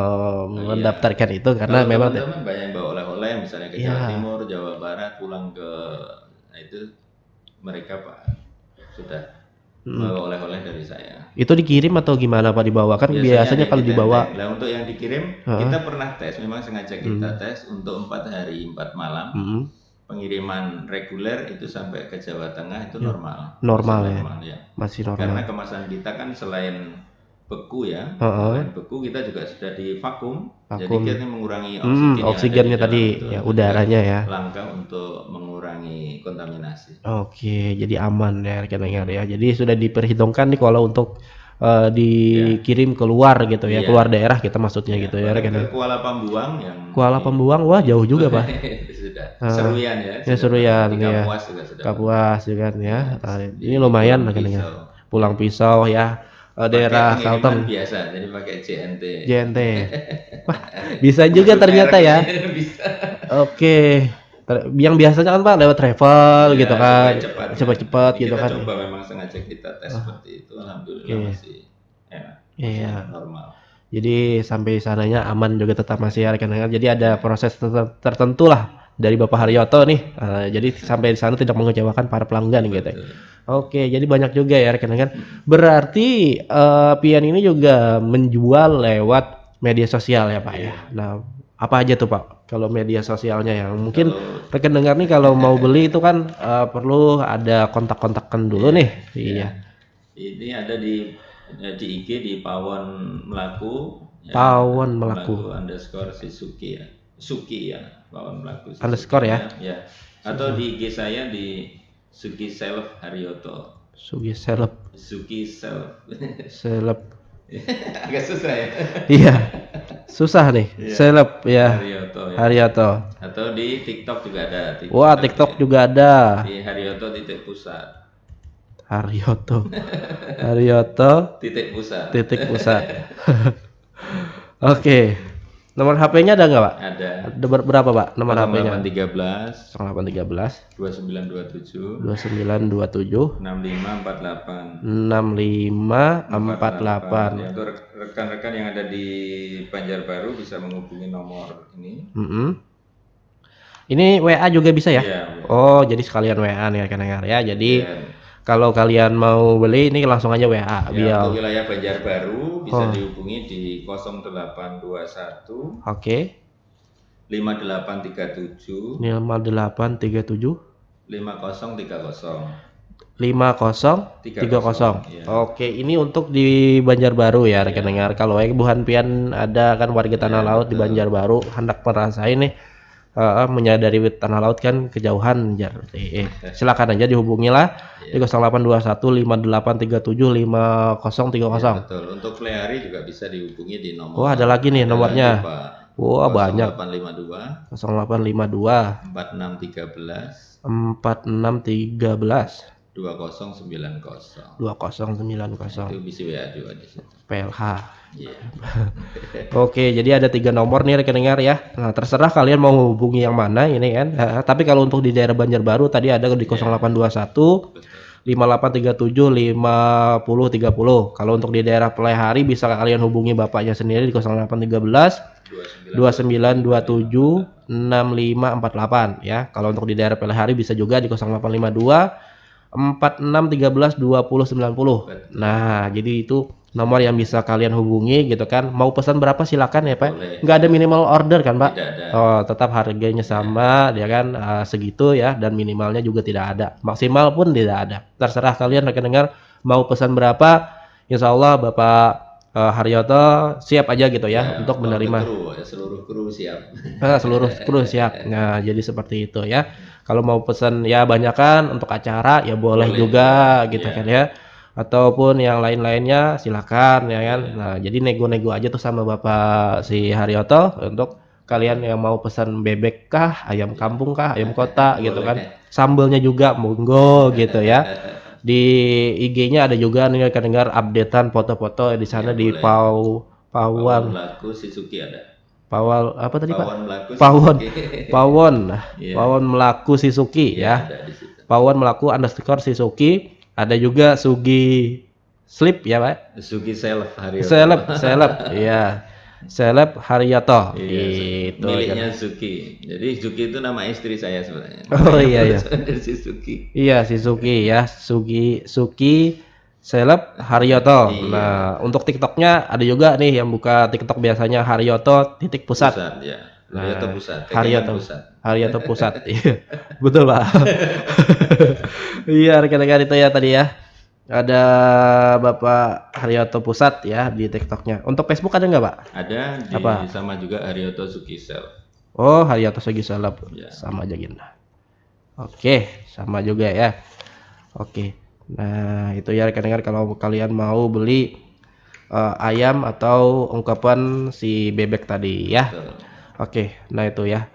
mendaftarkan itu karena Kalau memang teman-teman banyak yang bawa oleh-oleh misalnya ke Jawa Timur, Jawa Barat, pulang ke itu mereka Pak sudah bawa oleh-oleh dari saya. itu dikirim atau gimana Pak dibawa kan biasanya kalau dibawa. Nah, untuk yang dikirim kita pernah tes, memang sengaja kita tes untuk 4 hari 4 malam. Pengiriman reguler itu sampai ke Jawa Tengah itu normal ya. Masih normal. Karena kemasan kita kan selain beku ya, selain beku kita juga sudah divakum. Jadi kita mengurangi oksigennya tadi ya udaranya ya. Langkah untuk mengurangi kontaminasi. Oke, jadi aman ya rekan dengar ya. Jadi sudah diperhitungkan nih kalau untuk dikirim keluar gitu ya, keluar daerah kita maksudnya gitu ya rekan. Kuala Pambuang yang Kuala Pambuang wah jauh juga Pak. Sudah. Seruyan ya. Ya Seruyan ya. Kapuas juga sudah. Kapuas juga ya. Ini lumayan rekan dengar. Pulang Pisau ya. Daerah Kalteng biasa jadi pakai JNT. Wah, bisa juga ternyata ya. Bisa. Oke. Yang biasanya kan Pak lewat travel gitu kan. Cepat-cepat gitu kan. Kita coba memang sengaja kita tes seperti itu, alhamdulillah masih enak. Iya. Normal. Jadi sampai sananya aman juga tetap masih ya rekan dengar. Jadi ada proses tertentu lah dari Bapak Haryoto nih. Jadi sampai di sana tidak mengecewakan para pelanggan gitu. Oke, jadi banyak juga ya rekan-rekan. Berarti Pian ini juga menjual lewat media sosial ya Pak ya. Nah, apa aja tuh Pak? Kalau media sosialnya yang mungkin rekan dengar nih kalau mau beli itu kan perlu ada kontak-kontakan dulu nih. Iya. Ini ada di IG di Pawon Melaku. Pawon Melaku. Underscore Shizuki ya. Suki ya, Pawon Melaku. Underscore ya. Ya. Atau di IG saya di Suki Self Haryoto. Suki Self. Suki Self. Self. Agak susah ya. Iya. Susah nih. Seleb ya. Haryoto ya. Haryoto. Atau di TikTok juga ada. Wah, TikTok juga ada. Di Haryoto titik pusat. Haryoto. Haryoto Titik pusat. titik pusat. Oke. Nomor HP-nya ada nggak, Pak? Ada. Ada berapa, Pak? Nomor HP-nya? 0813 0813 2927 2927 6548. 6548. Ya, untuk rekan-rekan yang ada di Banjarbaru bisa menghubungi nomor ini. Ini WA juga bisa ya? Iya, Oh, jadi sekalian WA nih rekan-rekan ya. Jadi iya. kalau kalian mau beli ini langsung aja WA Ya, biar. untuk wilayah Banjarbaru bisa dihubungi di 0821 Oke. 5837 5837 5030. 5030. Ya. Oke, ini untuk di Banjarbaru ya rekan dengar. Kalau Buhan Pian ada kan warga tanah laut di Banjarbaru hendak merasain nih menyadari tanah laut kan kejauhan silakan aja dihubungi lah di 0821 5837 5030. Betul. Untuk Fleari juga bisa dihubungi di nomor. Oh, ada lagi nih nomornya. Lagi, Pak. Wah, banyak. 0852 0852 4613 4613 2090. 2090. Itu bisa WA juga di situ. PLH. Iya. Oke, jadi ada 3 nomor nih rekan dengar ya. Nah, terserah kalian mau hubungi yang mana ini kan. Tapi kalau untuk di daerah Banjarbaru tadi ada di 0821 5837 5030. Kalau untuk di daerah Pelehari bisa kalian hubungi bapaknya sendiri di 0813 2927 6548 ya. Kalau untuk di daerah Pelehari bisa juga di 0852 4613 2090. Nah, jadi itu nomor yang bisa kalian hubungi gitu kan. Mau pesan berapa silakan ya, Pak. Nggak ada minimal order kan, Pak? Tidak ada. Oh, tetap harganya sama ya kan, segitu ya, dan minimalnya juga tidak ada. Maksimal pun tidak ada. Terserah kalian rekan dengar mau pesan berapa. Insya Allah Bapak Haryoto siap aja gitu ya untuk menerima. Seluruh kru siap. Seluruh kru siap. Nah, jadi seperti itu ya. Kalau mau pesan ya banyakan untuk acara ya boleh juga gitu kan ya. Ataupun yang lain-lainnya silakan ya kan. Nah, jadi nego-nego aja tuh sama Bapak si Haryoto untuk kalian yang mau pesan bebek kah, ayam kampung kah, ayam kota gitu kan. Sambelnya juga monggo gitu ya. Di IG-nya ada juga nih rekan dengar updatean foto-foto di sana di Pawon Melaku Sisuki ada. Pawon apa tadi, Pak? Pawon Pawon Melaku Sisuki ya. Pawon Melaku _ Sisuki. Ada juga Sugi Slip ya, Pak. Sugi Seleb Haryoto. Seleb ya. Seleb Haryoto. Itu miliknya Suki. Jadi Suki itu nama istri saya sebenarnya. Oh iya. Dari si Suki. Iya, si Suki ya. Suki Seleb Haryoto. Nah, untuk TikToknya ada juga nih yang buka TikTok biasanya Haryoto titik pusat. Ya. Haryoto pusat. Haryoto pusat. Iya. Betul, Pak. Iya, rekan-rekan itu ya tadi ya. Ada Bapak Haryoto pusat ya di TikToknya. Untuk Facebook ada nggak, Pak? Ada sama juga Haryoto Sugisel. Oh, Haryoto Sugisel ya. Sama aja gitu. Oke, sama juga ya. Oke. Nah, itu ya rekan-rekan kalau kalian mau beli ayam atau ungkapan si bebek tadi ya. Betul. Oke, nah itu ya.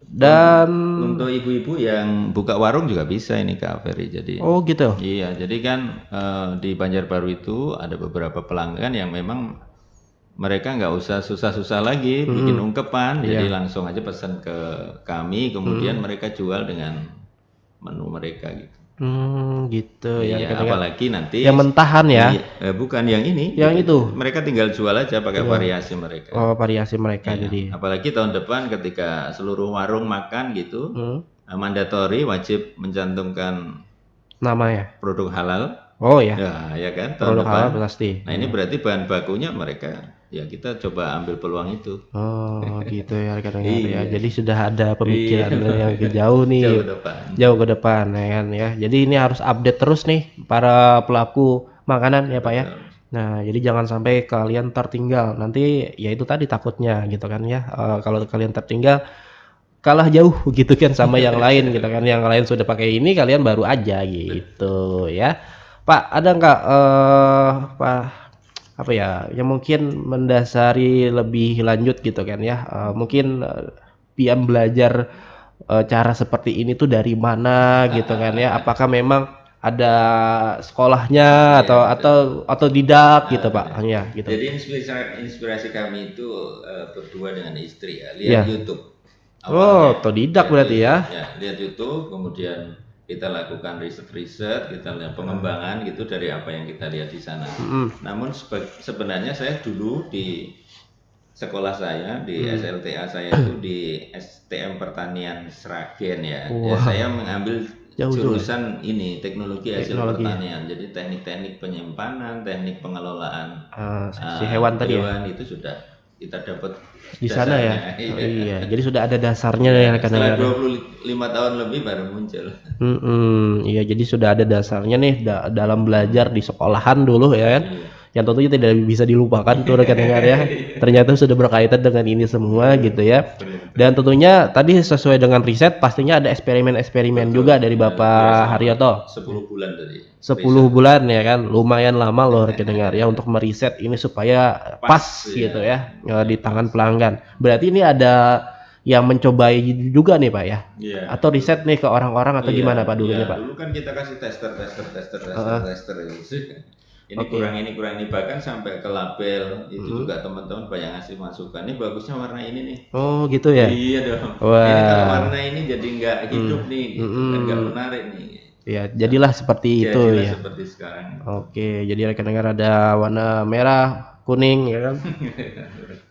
Dan untuk ibu-ibu yang buka warung juga bisa ini Kak Ferry. Jadi oh gitu. Iya, jadi kan di Banjarbaru itu ada beberapa pelanggan yang memang mereka nggak usah susah-susah lagi bikin ungkepan, jadi langsung aja pesan ke kami, kemudian mereka jual dengan menu mereka gitu. Gitu ya. Apalagi nanti yang mentahan ya? Bukan yang ini. Yang itu. Mereka tinggal jual aja pakai variasi mereka. Oh, variasi mereka jadi. Apalagi tahun depan ketika seluruh warung makan gitu, mandatori wajib mencantumkan namanya produk halal. Oh ya. Ya kan tahun produk depan. Halal pasti. Nah, ini berarti bahan bakunya mereka. Ya kita coba ambil peluang itu. Oh gitu ya rekan-rekan ya. Jadi sudah ada pemikiran yang jauh nih. Jauh ke depan ya kan ya. Jadi ini harus update terus nih para pelaku makanan ya Pak ya. Nah jadi jangan sampai kalian tertinggal. Nanti ya itu tadi takutnya gitu kan ya. Kalau kalian tertinggal kalah jauh gitu kan sama yang lain gitu kan. Yang lain sudah pakai ini kalian baru aja gitu ya. Pak ada nggak Pak apa ya yang mungkin mendasari lebih lanjut gitu kan ya, mungkin Pian belajar cara seperti ini tuh dari mana gitu kan ya? Apakah memang ada sekolahnya Iya, betul. atau didak gitu Pak? Benar. Ya gitu. Jadi inspirasi kami itu berdua dengan istri ya, lihat Iya. YouTube Oh, awalnya, otodidak berarti ya? lihat YouTube, kemudian kita lakukan riset-riset, kita lihat pengembangan gitu dari apa yang kita lihat di sana. Mm-mm. Namun sebenarnya saya dulu di sekolah saya di SLTA saya itu di STM Pertanian Sragen ya. Ya Wah, saya mengambil jauh juga ya? jurusan ini teknologi hasil Teknologi ya. pertanian. Jadi teknik-teknik penyimpanan, teknik pengelolaan Si hewan tadi ya? hewan itu sudah kita dapat Di sana ya? dasarnya. Oh, Iya. iya, jadi sudah ada dasarnya Iya, ya setelah rekan-rekan ya. 25 tahun lebih baru muncul. Iya, jadi sudah ada dasarnya nih dalam belajar di sekolahan dulu ya kan. Iya. Yang tentunya tidak bisa dilupakan tuh rekan-rekan ya. Ternyata sudah berkaitan dengan ini semua gitu ya. Betul. Dan tentunya tadi sesuai dengan riset pastinya ada eksperimen-eksperimen juga dari Ya, luar biasa. Bapak Haryoto. 10 bulan tadi. 10 Riset. bulan ya kan, lumayan lama loh rekan-rekan ya untuk meriset ini supaya pas gitu ya di tangan pelanggan. Berarti ini ada yang mencobai juga nih Pak ya? Iya. Atau riset nih ke orang-orang atau gimana Pak dulunya Pak? Dulu kan kita kasih tester ini Oke. kurang ini bahkan sampai ke label itu juga teman-teman banyak ngasih masukan. Ini bagusnya warna ini nih. Oh gitu ya? Iya dong. Wah. Ini kalau warna ini jadi nggak hidup nih, gitu kan nggak menarik nih. Ya, jadilah seperti itu Jadilah ya. seperti sekarang. Oke, jadi rekan-rekan ada warna merah, kuning ya kan?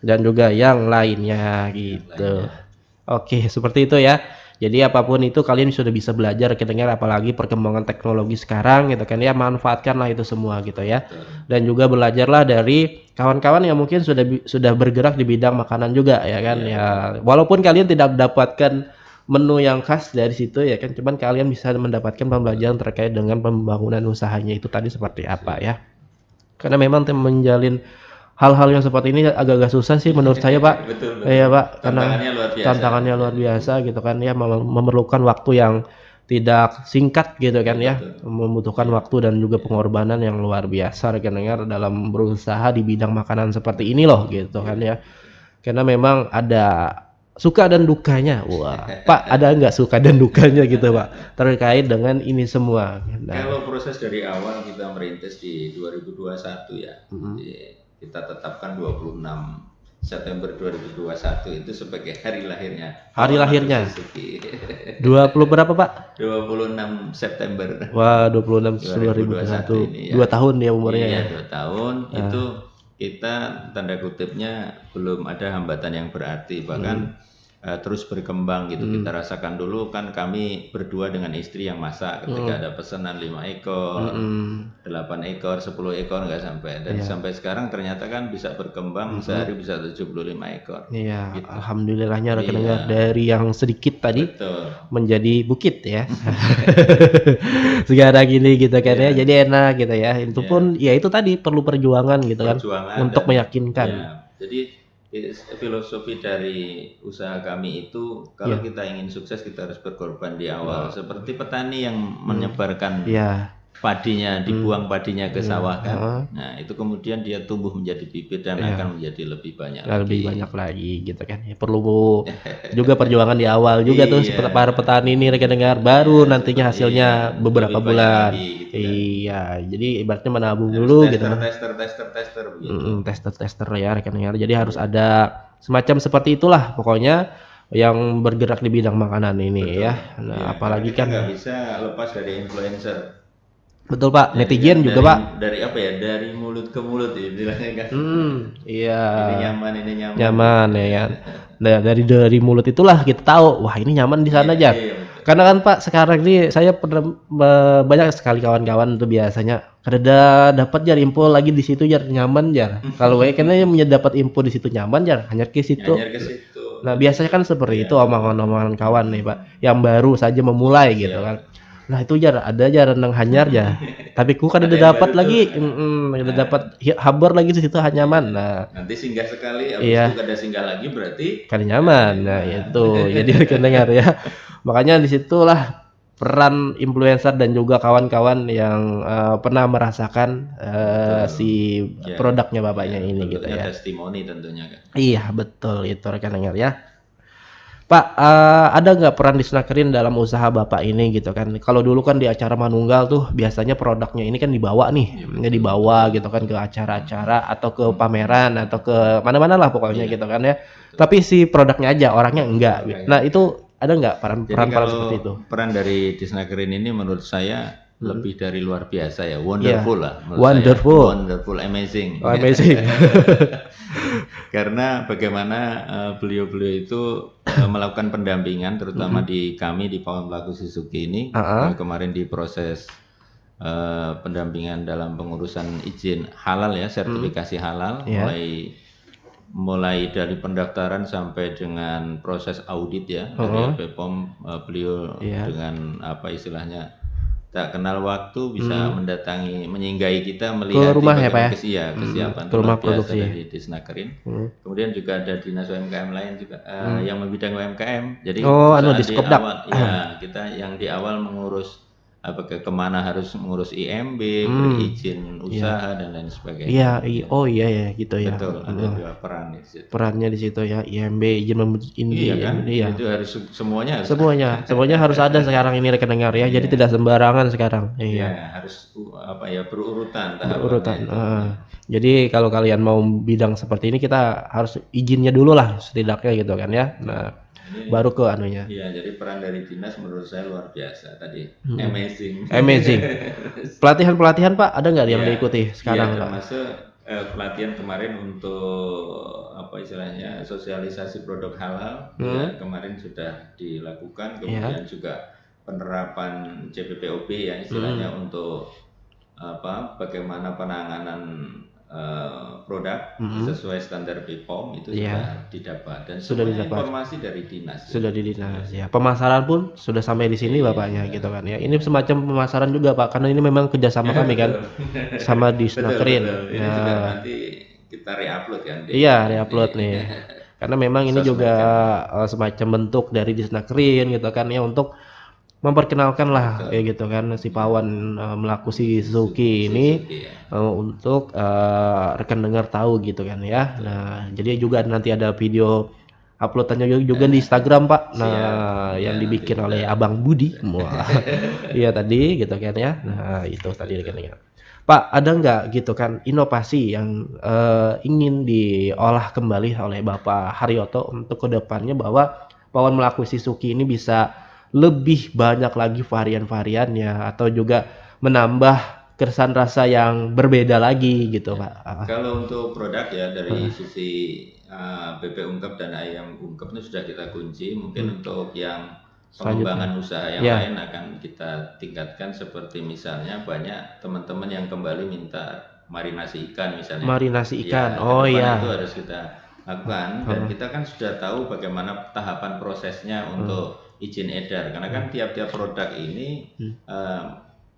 Dan juga yang lainnya gitu. Oke, seperti itu ya. Jadi apapun itu kalian sudah bisa belajar rekan-rekan, apalagi perkembangan teknologi sekarang gitu kan ya, manfaatkanlah itu semua gitu ya. Dan juga belajarlah dari kawan-kawan yang mungkin sudah bergerak di bidang makanan juga ya kan ya. Walaupun kalian tidak mendapatkan menu yang khas dari situ ya kan, cuman kalian bisa mendapatkan pembelajaran terkait dengan pembangunan usahanya itu tadi seperti apa ya. Karena memang menjalin hal-hal yang seperti ini agak-agak susah sih menurut saya Pak. Betul. Iya Pak, karena Tantangannya luar biasa. tantangannya luar biasa gitu kan ya, memerlukan waktu yang tidak singkat gitu kan ya, membutuhkan waktu dan juga pengorbanan yang luar biasa rekan-rekan dalam berusaha di bidang makanan seperti ini loh gitu kan ya. Karena memang ada suka dan dukanya. Wah, Pak ada nggak suka dan dukanya gitu Pak terkait dengan ini semua? Nah, Kalau proses dari awal kita merintis di 2021 ya, kita tetapkan 26 September 2021 itu sebagai hari lahirnya. hari lahirnya Suzuki. 20 berapa Pak? 26 September Wah, 26 2021 2021. ini ya. 2 tahun ya umurnya Iya, ya. 2 tahun itu kita tanda kutipnya belum ada hambatan yang berarti, bahkan terus berkembang gitu. Kita rasakan dulu kan kami berdua dengan istri yang masak ketika ada pesanan 5 ekor, 8 ekor, 10 ekor nggak sampai. Dan sampai sekarang ternyata kan bisa berkembang sehari bisa 75 ekor. Iya, Gitu. alhamdulillahnya rekan-rekan dari yang sedikit tadi Betul. menjadi bukit ya. Sekarang gini gitu kan ya. Jadi enak gitu ya. Itu pun ya itu tadi perlu perjuangan gitu kan untuk meyakinkan. Ya, jadi filosofi dari usaha kami itu kalau kita ingin sukses kita harus berkorban di awal. Seperti petani yang menyebarkan Iya. padinya, dibuang padinya ke sawah kan. Nah, itu kemudian dia tumbuh menjadi bibit dan akan menjadi lebih banyak lagi. Lebih banyak lagi gitu kan. Ya, perlu juga perjuangan di awal juga tuh seperti para petani ini rekan-rekan baru nantinya hasilnya beberapa lebih banyak bulan. lagi, gitu kan. Iya, jadi ibaratnya menabung dulu gitu kan. Tester begitu. Tester ya rekan-rekan. Jadi harus ada semacam seperti itulah pokoknya yang bergerak di bidang makanan ini ya. Nah, apalagi Kita kan nggak bisa lepas dari influencer. betul Pak, netizen juga Pak. Dari apa ya? Dari mulut ke mulut ya bilangnya kan. Iya. Ini nyaman. Nyaman ya kan. Nah, dari mulut itulah kita tahu, wah ini nyaman di sana aja. Iya, betul. Karena kan Pak sekarang ini saya pernah banyak sekali kawan-kawan tuh biasanya kada dapat jar info lagi di situ jar nyaman jar. Kalau kayaknya dapat info di situ nyaman jar, hanya ke situ. Hanya ke situ. Nah, biasanya kan seperti itu omongan-omongan kawan nih Pak, yang baru saja memulai gitu kan. Nah, itu jar ada jar rendang hanyar ya. Tapi ku kan udah dapat lagi, udah dapat habar lagi di situ nyaman. Nah, Nanti singgah sekali, habis itu kada singgah lagi berarti kan nyaman. Nah, itu. Jadi dengar ya. Makanya disitulah peran influencer dan juga kawan-kawan yang pernah merasakan si produknya bapaknya ini gitu ya. testimoni tentunya kan. Iya betul itu rekan dengar ya. Pak, ada nggak peran Disnakerin dalam usaha Bapak ini gitu kan? Kalau dulu kan di acara manunggal tuh biasanya produknya ini kan dibawa nih, Iya, betul, dibawa betul. gitu kan ke acara-acara atau ke pameran atau ke mana-mana lah pokoknya Iya, gitu kan ya. betul. Tapi si produknya aja, orangnya enggak. Orangnya Nah enggak. itu ada nggak Jadi peran-peran kalau seperti itu? peran dari Disnakerin ini menurut saya Mhm. lebih dari luar biasa ya, Iya, wonderful lah menurut saya, wonderful, wonderful, amazing. oh, amazing. Karena bagaimana beliau-beliau itu melakukan pendampingan terutama Mhm. di kami di Pawon Pelaku Suzuki ini Heeh. kemarin di proses pendampingan dalam pengurusan izin halal ya, Mhm. sertifikasi halal, Iya. mulai dari pendaftaran sampai dengan proses audit ya dari Heeh. BPOM. Beliau Iya. dengan apa istilahnya tak kenal waktu bisa Mhm. mendatangi menyinggahi kita Ke melihat rumah ya, Pak, bagaimana ya? Mhm, kesiapan ke itu rumah luar biasa produksi. dari Disnakerin. Mhm. Kemudian juga ada dinas UMKM lain juga Mhm. yang membidang UMKM. Jadi Oh, anu saat di Diskopdak. awal ya kita yang di awal mengurus kemana harus mengurus IMB, berizin Iya. usaha dan lain Iya, sebagainya. Ya. oh iya ya gitu ya. Betul, ada Heeh. dua peran di situ. Perannya di situ ya, IMB izin Iya kan? iya. Itu harus semuanya harus Semuanya harus ada sekarang ini rekan dengar ya. Jadi tidak iya. sembarangan sekarang. Iya, Iya, harus apa ya berurutan tahapannya berurutan. itu. Heeh. Ya. Jadi kalau kalian mau bidang seperti ini kita harus izinnya dulu lah setidaknya gitu kan ya. Betul. Nah, Ini baru ke anunya. iya, jadi peran dari dinas menurut saya luar biasa tadi. Mhm. Amazing. Amazing. Pelatihan-pelatihan Pak ada nggak yang Iya, diikuti iya sekarang Pak? termasuk pelatihan kemarin untuk apa istilahnya sosialisasi produk halal ya kemarin sudah dilakukan, Iya. kemudian juga penerapan CPPOB ya istilahnya untuk apa bagaimana penanganan produk Mhm. sesuai standar BPOM itu Iya. sudah didapat dan Sudah semuanya didapat. informasi dari dinas. Sudah di dinas ya. Pemasaran pun sudah sampai di sini Iya, Bapaknya gitu sudah. kan ya. Ini semacam pemasaran juga Pak, karena ini memang kerjasama kami kan Betul. sama Betul, betul. Disnakerin. Ini juga Nah, nanti kita reupload kan di iya ini di reupload nih. Karena memang ini juga sosmed kan. semacam bentuk dari Disnakerin gitu kan ya untuk memperkenalkan lah Betul. kayak gitu kan si Pawan Melaku Suzuki ini Suzuki ya. untuk rekan dengar tahu gitu kan ya. Betul. Nah, jadi juga nanti ada video uploadannya juga di Instagram Pak. Siap. Nah, Iya, yang nanti dibikin oleh kita Abang Budi. Wah, iya tadi gitu kan ya. Nah, itu tadi rekan dengar. Pak, ada nggak gitu kan inovasi yang ingin diolah kembali oleh Bapak Haryoto untuk kedepannya bahwa Pawan Melaku Suzuki ini bisa lebih banyak lagi varian-variannya atau juga menambah kesan rasa yang berbeda lagi gitu, ya. Pak? Heeh. Kalau untuk produk ya dari Heeh. sisi bebek ungkep dan ayam ungkep itu sudah kita kunci. Hmm. Mungkin untuk yang Selanjutnya. pengembangan usaha yang Ya, lain akan kita tingkatkan seperti misalnya banyak teman-teman yang kembali minta marinasi ikan misalnya. marinasi ikan. Ya, ke Oh depan iya. itu harus kita lakukan dan Heeh. kita kan sudah tahu bagaimana tahapan prosesnya untuk izin edar karena kan tiap-tiap produk ini eh,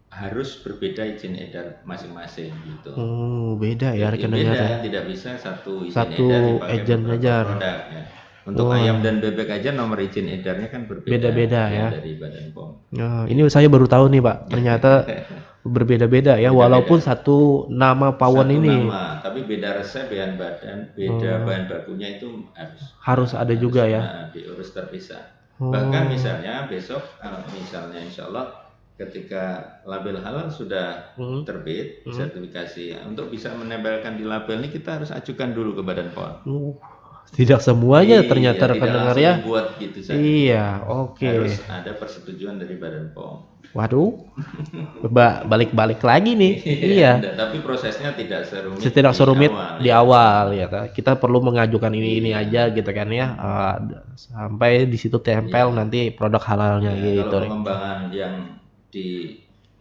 harus berbeda izin edar masing-masing gitu. Oh, beda ya Jadi rekan dengar ya. beda, tidak bisa satu izin Satu edar dipakai agent beberapa aja. produk ya. Untuk ayam Wah, dan bebek aja nomor izin edarnya kan berbeda beda-beda ya ya. dari Badan POM. Nah, ini Gitu. saya baru tahu nih, Pak. Ternyata berbeda-beda ya, walaupun Beda-beda. satu nama pawon Satu ini. nama, tapi beda resep, bahan badan, beda bahan bakunya itu Harus ada juga ya. diurus terpisah. Bahkan Oh. misalnya besok, misalnya insya Allah ketika label halal sudah Hmm. terbit Hmm. sertifikasi, untuk bisa menempelkan di label ini kita harus ajukan dulu ke Badan POM. Tidak semuanya ternyata Iya, rekan tidak dengar langsung ya. dibuat gitu saja. Iya, oke. Harus ada persetujuan dari Badan POM. Waduh, balik-balik lagi nih. Iya. Tapi prosesnya tidak serumit Tidak serumit di ya. awal ya kan. Kita perlu mengajukan ini Iya. aja gitu kan ya. Sampai di situ tempel Iya. nanti produk halalnya Ya, gitu. kalau pengembangan yang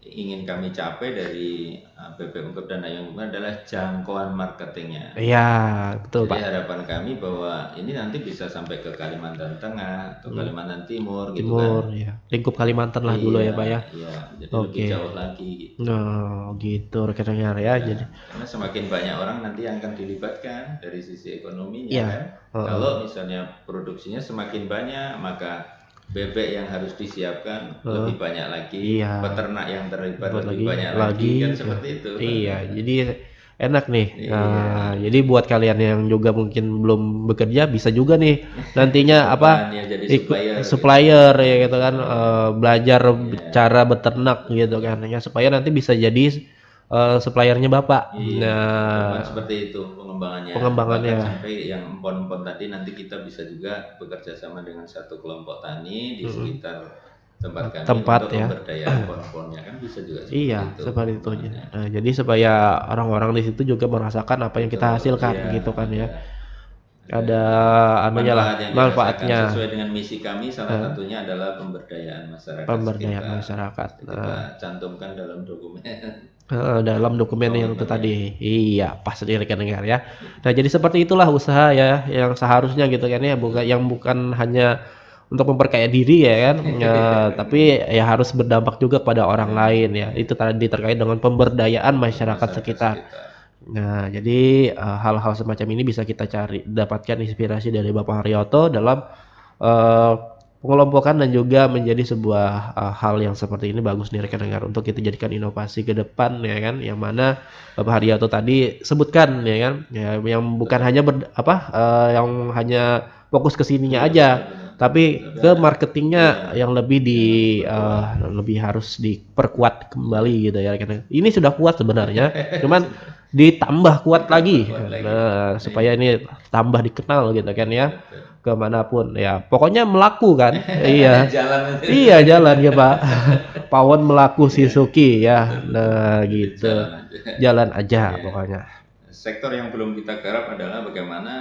ingin kami capai dari bebek ungkep dan ayam ungkep adalah jangkauan marketingnya. Iya, betul Jadi Pak. harapan kami bahwa ini nanti bisa sampai ke Kalimantan Tengah atau Kalimantan Timur gitu Timur kan. ya. Lingkup Kalimantan lah dulu ya Pak ya. Iya, jadi lebih Oke. jauh lagi gitu. Nah, gitu rekan dengar ya. Jadi Karena semakin banyak orang nanti yang akan dilibatkan dari sisi ekonominya Iya. kan. Kalau misalnya produksinya semakin banyak, maka bebek yang harus disiapkan lebih banyak lagi, Iya. peternak yang terlibat buat lebih banyak lagi kan seperti itu. Iya, jadi enak nih. Iya. Jadi buat kalian yang juga mungkin belum bekerja bisa juga nih nantinya apa Misalkan ya jadi ikut supplier gitu. supplier ya gitu kan Supplier. belajar Iya. cara beternak gitu Betul. kan ya supaya nanti bisa jadi suppliernya Bapak. Iya, harapan Nah, seperti itu pengembangannya. Bahkan pengembangannya sampai yang empon-empon tadi nanti kita bisa juga bekerja sama dengan satu kelompok tani di mm, sekitar tempat kami tempat untuk ya. pemberdayaan pohon-pohonnya kan bisa juga seperti Iya, itu seperti itu. pengembangannya. Nah, jadi supaya orang-orang di situ juga merasakan apa yang kita Betul, hasilkan iya gitu kan ya. ada Ada anunya lah, manfaat yang dirasakan manfaatnya. sesuai dengan misi kami. Salah eh, satunya adalah pemberdayaan masyarakat Pemberdayaan sekitar. masyarakat. Kita cantumkan dalam dokumen Dalam dokumen yang itu komitmennya. tadi. Iya, pas dengar ya. Nah, jadi seperti itulah usaha ya yang seharusnya gitu kan ya, bukan hanya untuk memperkaya diri ya kan, tapi ya harus berdampak juga kepada orang lain ya. Iya, Itu tadi terkait dengan pemberdayaan masyarakat masyarakat sekitar. sekitar. Nah, jadi hal-hal semacam ini bisa kita dapatkan inspirasi dari Bapak Haryoto dalam eee, pengelompokan dan juga menjadi sebuah hal yang seperti ini bagus nih rekan dengar untuk kita jadikan inovasi ke depan ya kan, yang mana Bapak Haryoto tadi sebutkan ya kan, ya yang bukan Betul. hanya yang hanya fokus ke sininya Iya, aja, benar-benar. tapi Tapi ke ada, marketingnya iya, yang lebih yang harus diperkuat. lebih harus diperkuat Iya. kembali gitu ya rekan. Ini sudah kuat sebenarnya, cuman ditambah kuat Ditambah lagi. kuat lagi. Nah, Nah, supaya ini tambah dikenal gitu kan ya, betul. kemanapun ya. Pokoknya melaku kan, iya. Jalan itu. Iya jalan ya Pak. Pawon melaku si Iya, Suki betul ya. betul. Nah Jadi jalan gitu. aja. Jalan aja Iya. pokoknya. Sektor yang belum kita garap adalah bagaimana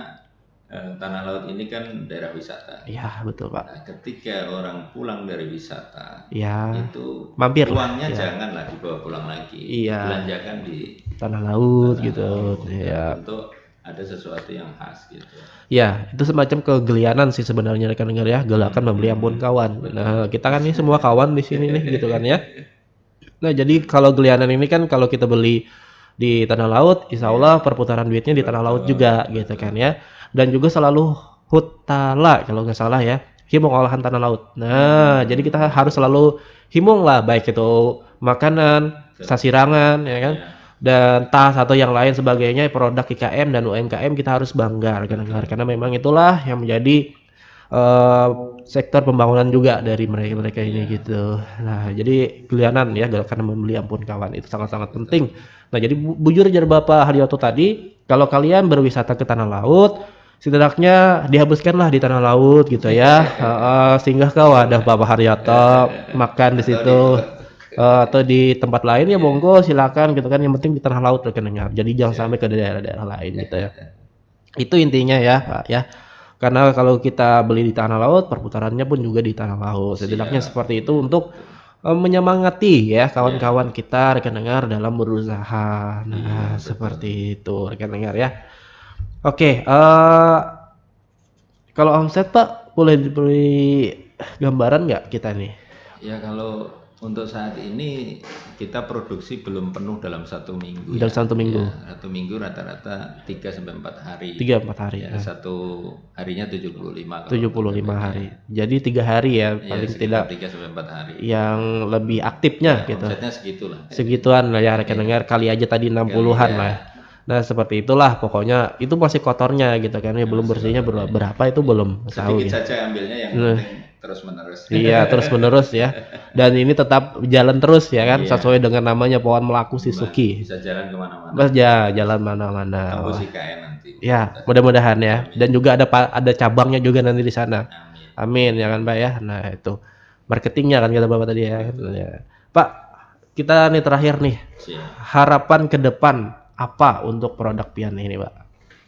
tanah laut ini kan daerah wisata. Iya betul Pak. Nah, ketika orang pulang dari wisata, Ya itu mampir lah uangnya ya. janganlah dibawa pulang lagi, Iya dibelanjakan di tanah laut tanah gitu. laut dalam Ya. bentuk ada sesuatu yang khas gitu. Ya, itu semacam kegelianan sih sebenarnya rekan dengar ya, gelakan membeli ampun kawan. Betul. Nah, kita kan ini semua kawan di sini nih gitu kan ya. Nah, jadi kalau gelianan ini kan kalau kita beli di tanah laut, insya Iya, Allah perputaran duitnya di tanah laut betul juga gitu betul. kan ya. Dan juga selalu hutala kalau nggak salah ya, himung olahan tanah laut. Nah, jadi kita harus Betul. selalu himung lah, baik itu makanan, sasirangan ya kan, Iya, dan tas atau yang lain sebagainya produk IKM dan UMKM kita harus bangga rekan dengar karena memang itulah yang menjadi eee, sektor pembangunan juga dari mereka-mereka ini iya, gitu. Nah, jadi gelianan ya gerakan membeli ampun kawan itu sangat-sangat betul. penting. Nah, jadi bujur ajar Bapak Haryoto tadi, kalau kalian berwisata ke tanah laut, setidaknya dihapuskanlah di tanah laut gitu ya, heeh, singgah ke wadah Bapak Haryoto, makan di Atau di situ, luar. atau di tempat lain ya Iya, monggo silakan gitu kan, yang penting di tanah laut rekan dengar. Jadi jangan sampai ke siap. daerah-daerah lain gitu ya. Itu intinya ya, Pak, ya. Karena kalau kita beli di tanah laut, perputarannya pun juga di tanah laut. Setidaknya Siap, seperti itu iya untuk betul. menyemangati ya Iya, kawan-kawan kita, rekan dengar dalam berusaha. iya Nah, betul. seperti itu rekan dengar ya. Oke, kalau omset Pak, boleh diberi gambaran nggak kita nih? Ya kalau untuk saat ini kita produksi belum penuh dalam 1 minggu Dalam ya. satu minggu, Ya, 1 minggu rata-rata 3 sampai 4 hari. 3-4 hari. Ya, Nah, satu harinya 75 kalau untuk 75 hari. PPT-nya. Jadi 3 hari ya Ya, paling sekitar tidak 3 sampai 4 hari. yang lebih aktifnya Ya, gitu. omsetnya segitulah. Segituan lah ya rekan Ya, dengar kali aja tadi kali 60-an lah. ya. Nah, seperti itulah pokoknya itu masih kotornya gitu kan ya Ya, belum masih bersihnya kotornya. berapa itu Ya. belum tahu Sedikit ya. saja ambilnya yang Nah, penting terus-menerus. iya terus menerus ya. Dan ini tetap jalan terus ya kan sesuai Iya, dengan namanya pohon melaku Suzuki. bisa jalan kemana-mana. Mas ya jalan mana-mana. Tembus Wah, IKN nanti. ya mudah-mudahan ya. Amin. Dan juga ada cabangnya juga nanti di sana. Amin. Amin ya kan Pak ya. Nah, itu marketingnya kan kata Bapak tadi ya. Betul. Ya. Pak, kita nih terakhir nih. Siap. Harapan ke depan apa untuk produk Pian ini, Pak?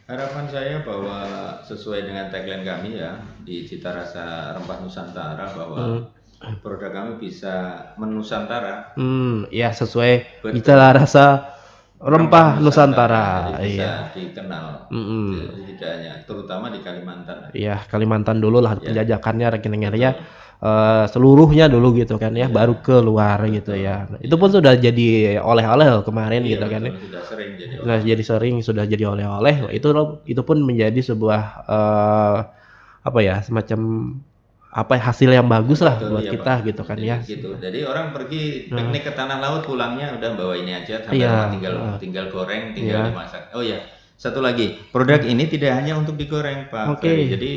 Harapan saya bahwa sesuai dengan tagline kami ya di Cita Rasa Rempah Nusantara bahwa produk kami bisa menusantara. Ya sesuai Betul. cita rasa rempah Nusantara. Jadi bisa Iya. dikenal. Jadi tidak hanya terutama di Kalimantan. Iya, Kalimantan dulu lah Ya. penjajakannya rekeningnya ya. Betul. Seluruhnya dulu gitu kan ya, Iya. baru keluar gitu Betul. ya. Nah, itu pun sudah jadi oleh-oleh kemarin Iya, gitu kan ya. betul. Sudah sering jadi Nah, jadi sering sudah jadi oleh-oleh. Itu pun menjadi sebuah apa ya, semacam apa hasil yang bagus lah Betul, buat iya, kita Pak. gitu kan Jadi ya. gitu. Jadi orang pergi Nah, piknik ke tanah laut, pulangnya udah bawa ini aja, sampai iya, rumah tinggal heeh, tinggal goreng, tinggal iya. dimasak. Oh ya, satu lagi, produk ini tidak hanya untuk digoreng, Pak Oke, Ferry. Jadi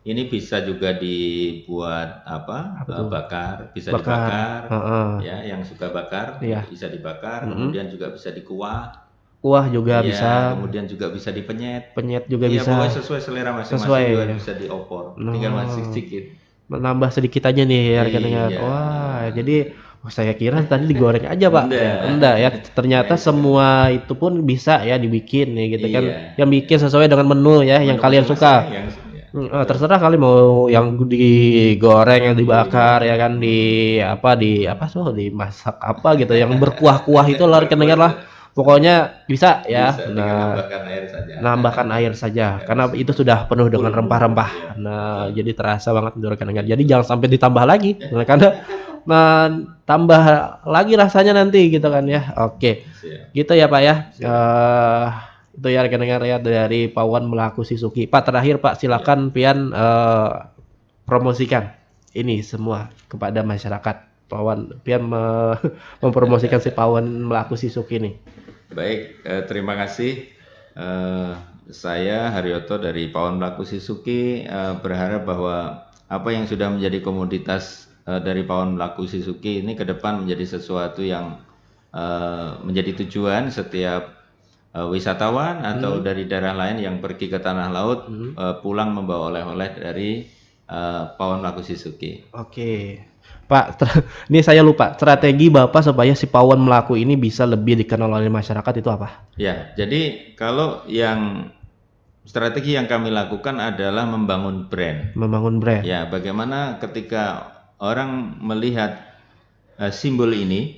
ini bisa juga dibuat apa? apa tuh? Bakar, bisa Bakar, dibakar, heeh, ya, yang suka bakar iya, bisa dibakar, mhm. kemudian juga bisa dikuah, Kuah juga bisa, iya, kemudian juga bisa dipenyet. penyet juga Iya, bisa, pokoknya sesuai selera sesuai masing-masing juga ya. bisa diopor, tinggal masih Nah, sedikit. menambah sedikit aja nih ya rekan dengar. Iya, Wah, iya. jadi oh, saya kira tadi digoreng aja Pak, ya enggak ya, Enggak, ternyata lain semua sebagainya. itu pun bisa ya dibikin nih gitu kan, Iya, yang iya. bikin sesuai dengan menu ya yang Menu kalian masing-masing suka. yang ya, betul. Terserah kali mau yang digoreng, yang dibakar ya kan, Mm-mm. di apa tuh, dimasak apa gitu, yang berkuah-kuah itu lah rekan dengar lah. Sama. Pokoknya bisa ya. Bisa, tinggal Nah, nambahkan air saja. nambahkan air saja Nggak karena mesti itu sudah penuh full dengan bumbu, ya, rempah-rempah. Nah, betul. jadi terasa banget untuk rekan dengar. Jadi Gitu. jangan sampai ditambah lagi, nah, karena nah, tambah lagi rasanya nanti gitu kan ya. Oke, Siap, gitu ya Pak ya. siap. Itu ya rekan-rekan ya dari Pawan Melaku Sisuki. Pak terakhir Pak Ya. silakan Pian promosikan ini semua kepada masyarakat. Pawan Pian mempromosikan si Pawan Melaku Sisuki ini. Baik, terima kasih. Eh, saya Haryoto dari Pawon Melaku Sisuki berharap bahwa apa yang sudah menjadi komoditas dari Pawon Melaku Sisuki ini ke depan menjadi sesuatu yang menjadi tujuan setiap wisatawan atau dari daerah lain yang pergi ke tanah laut pulang membawa oleh-oleh dari Pawon Melaku Sisuki. Oke. Pak, ini saya lupa. Strategi Bapak supaya si Pawan Melaku ini bisa lebih dikenal oleh masyarakat itu apa? Ya, jadi kalau yang strategi yang kami lakukan adalah membangun brand. Membangun brand. Ya, bagaimana ketika orang melihat simbol ini,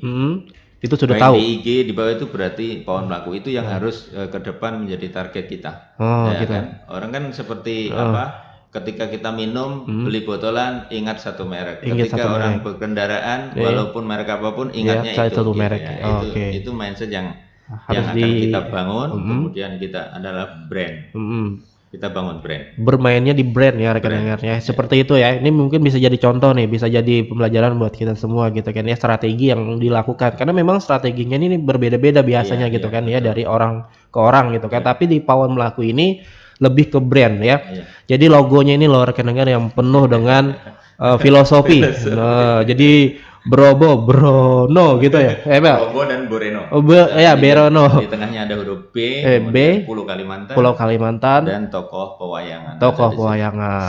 Itu sudah baik tahu. di IG di bawah itu berarti Pawon Melaku itu yang harus ke depan menjadi target kita. Oh, Ya gitu. kan? Orang kan seperti apa? Ketika kita minum, beli botolan, ingat satu merek. Ingat Ketika satu orang merek. berkendaraan, Iya. walaupun merek apapun, Iya, ingatnya saya itu. satu Gitu merek. ya. Oke. Itu mindset yang Harus akan kita bangun. Kemudian kita adalah brand. Kita bangun brand. Bermainnya di brand ya rekan Brand, dengarnya. ya. Seperti itu ya. Ini mungkin bisa jadi contoh nih, bisa jadi pembelajaran buat kita semua gitu kan ya, strategi yang dilakukan. Karena memang strateginya ini berbeda-beda biasanya Iya, gitu iya, kan ya, betul. dari orang ke orang gitu kan. Iya. Tapi di Pawan Melaku ini lebih ke brand ya. Iya. Jadi logonya ini loh rekan dengar yang penuh dengan filosofi. Nah, jadi Brobo, Brono gitu ya. Pak. Robo dan Boreno. Oh, ya Berono. Di tengahnya ada huruf B, B, kemudian Pulau Kalimantan, Pulau Kalimantan, dan tokoh pewayangan. tokoh Ada di situ. pewayangan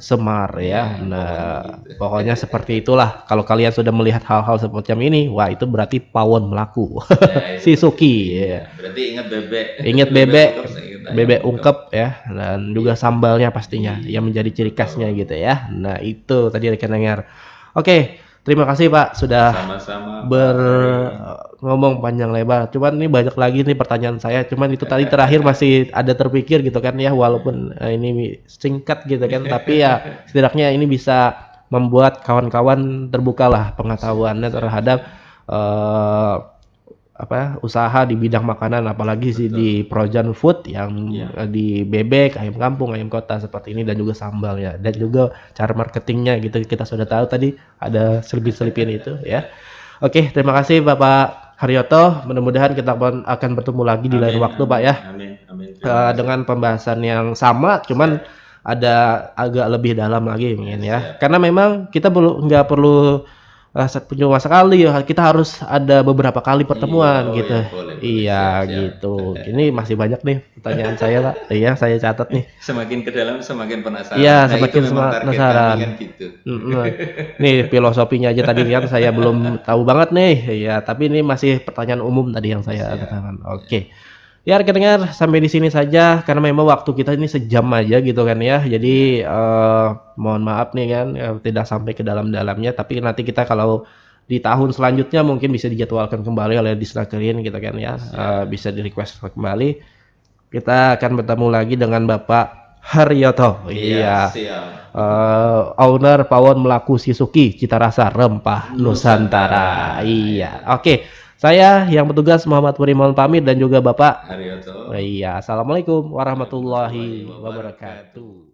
Semar. ya. Ya, Nah, pokoknya gitu. pokoknya seperti itulah. Kalau kalian sudah melihat hal-hal semacam ini, wah itu berarti Pawon Melaku. Ya, itu. Sisuki ya. Berarti ingat bebek. Ingat bebek, ingat bebek ayam ungkep ya, dan juga sambalnya pastinya yang menjadi ciri khasnya gitu ya. Nah, itu tadi rekan dengar. Oke, terima kasih Pak sudah Sama-sama. ngomong panjang lebar. Cuman ini banyak lagi nih pertanyaan saya. Cuman itu tadi terakhir masih ada terpikir gitu kan ya, walaupun ini singkat gitu kan, tapi ya setidaknya ini bisa membuat kawan-kawan terbukalah pengetahuannya terhadap usaha di bidang makanan, apalagi sih di Projan Food yang di bebek, ayam kampung, ayam kota seperti ini, dan juga sambalnya, dan juga cara marketingnya gitu kita sudah tahu tadi ada selipin-selipin itu ya. Oke, terima kasih Bapak Haryoto. Mudah-mudahan kita akan bertemu lagi di lain waktu Pak ya. Amin. Dengan pembahasan yang sama, cuman ada agak lebih dalam lagi mungkin ya. Karena memang kita nggak perlu cuma sekali ya, kita harus ada beberapa kali pertemuan gitu. Boleh, siap. Gitu. Ini masih banyak nih pertanyaan saya Pak. Iya, saya catat nih. Semakin ke dalam semakin penasaran. Iya, Nah, semakin itu memang target penasaran. kami kan gitu. Nih filosofinya aja tadi kan saya belum tahu banget nih. Ya, tapi ini masih pertanyaan umum tadi yang saya katakan. Oke. Ya rekan dengar, sampai di sini saja karena memang waktu kita ini sejam aja gitu kan ya. Jadi mohon maaf nih kan tidak sampai ke dalam-dalamnya, tapi nanti kita kalau di tahun selanjutnya mungkin bisa dijadwalkan kembali oleh Disnakerin gitu kan ya. Bisa di request kembali. Kita akan bertemu lagi dengan Bapak Haryoto. Iya. Owner Pawon Melaku Sisuki Citarasa Rempah Nusantara. Iya. Oke. Saya yang bertugas Muhammad Puri mohon pamit, dan juga Bapak Haryoto. Iya, assalamualaikum warahmatullahi wabarakatuh.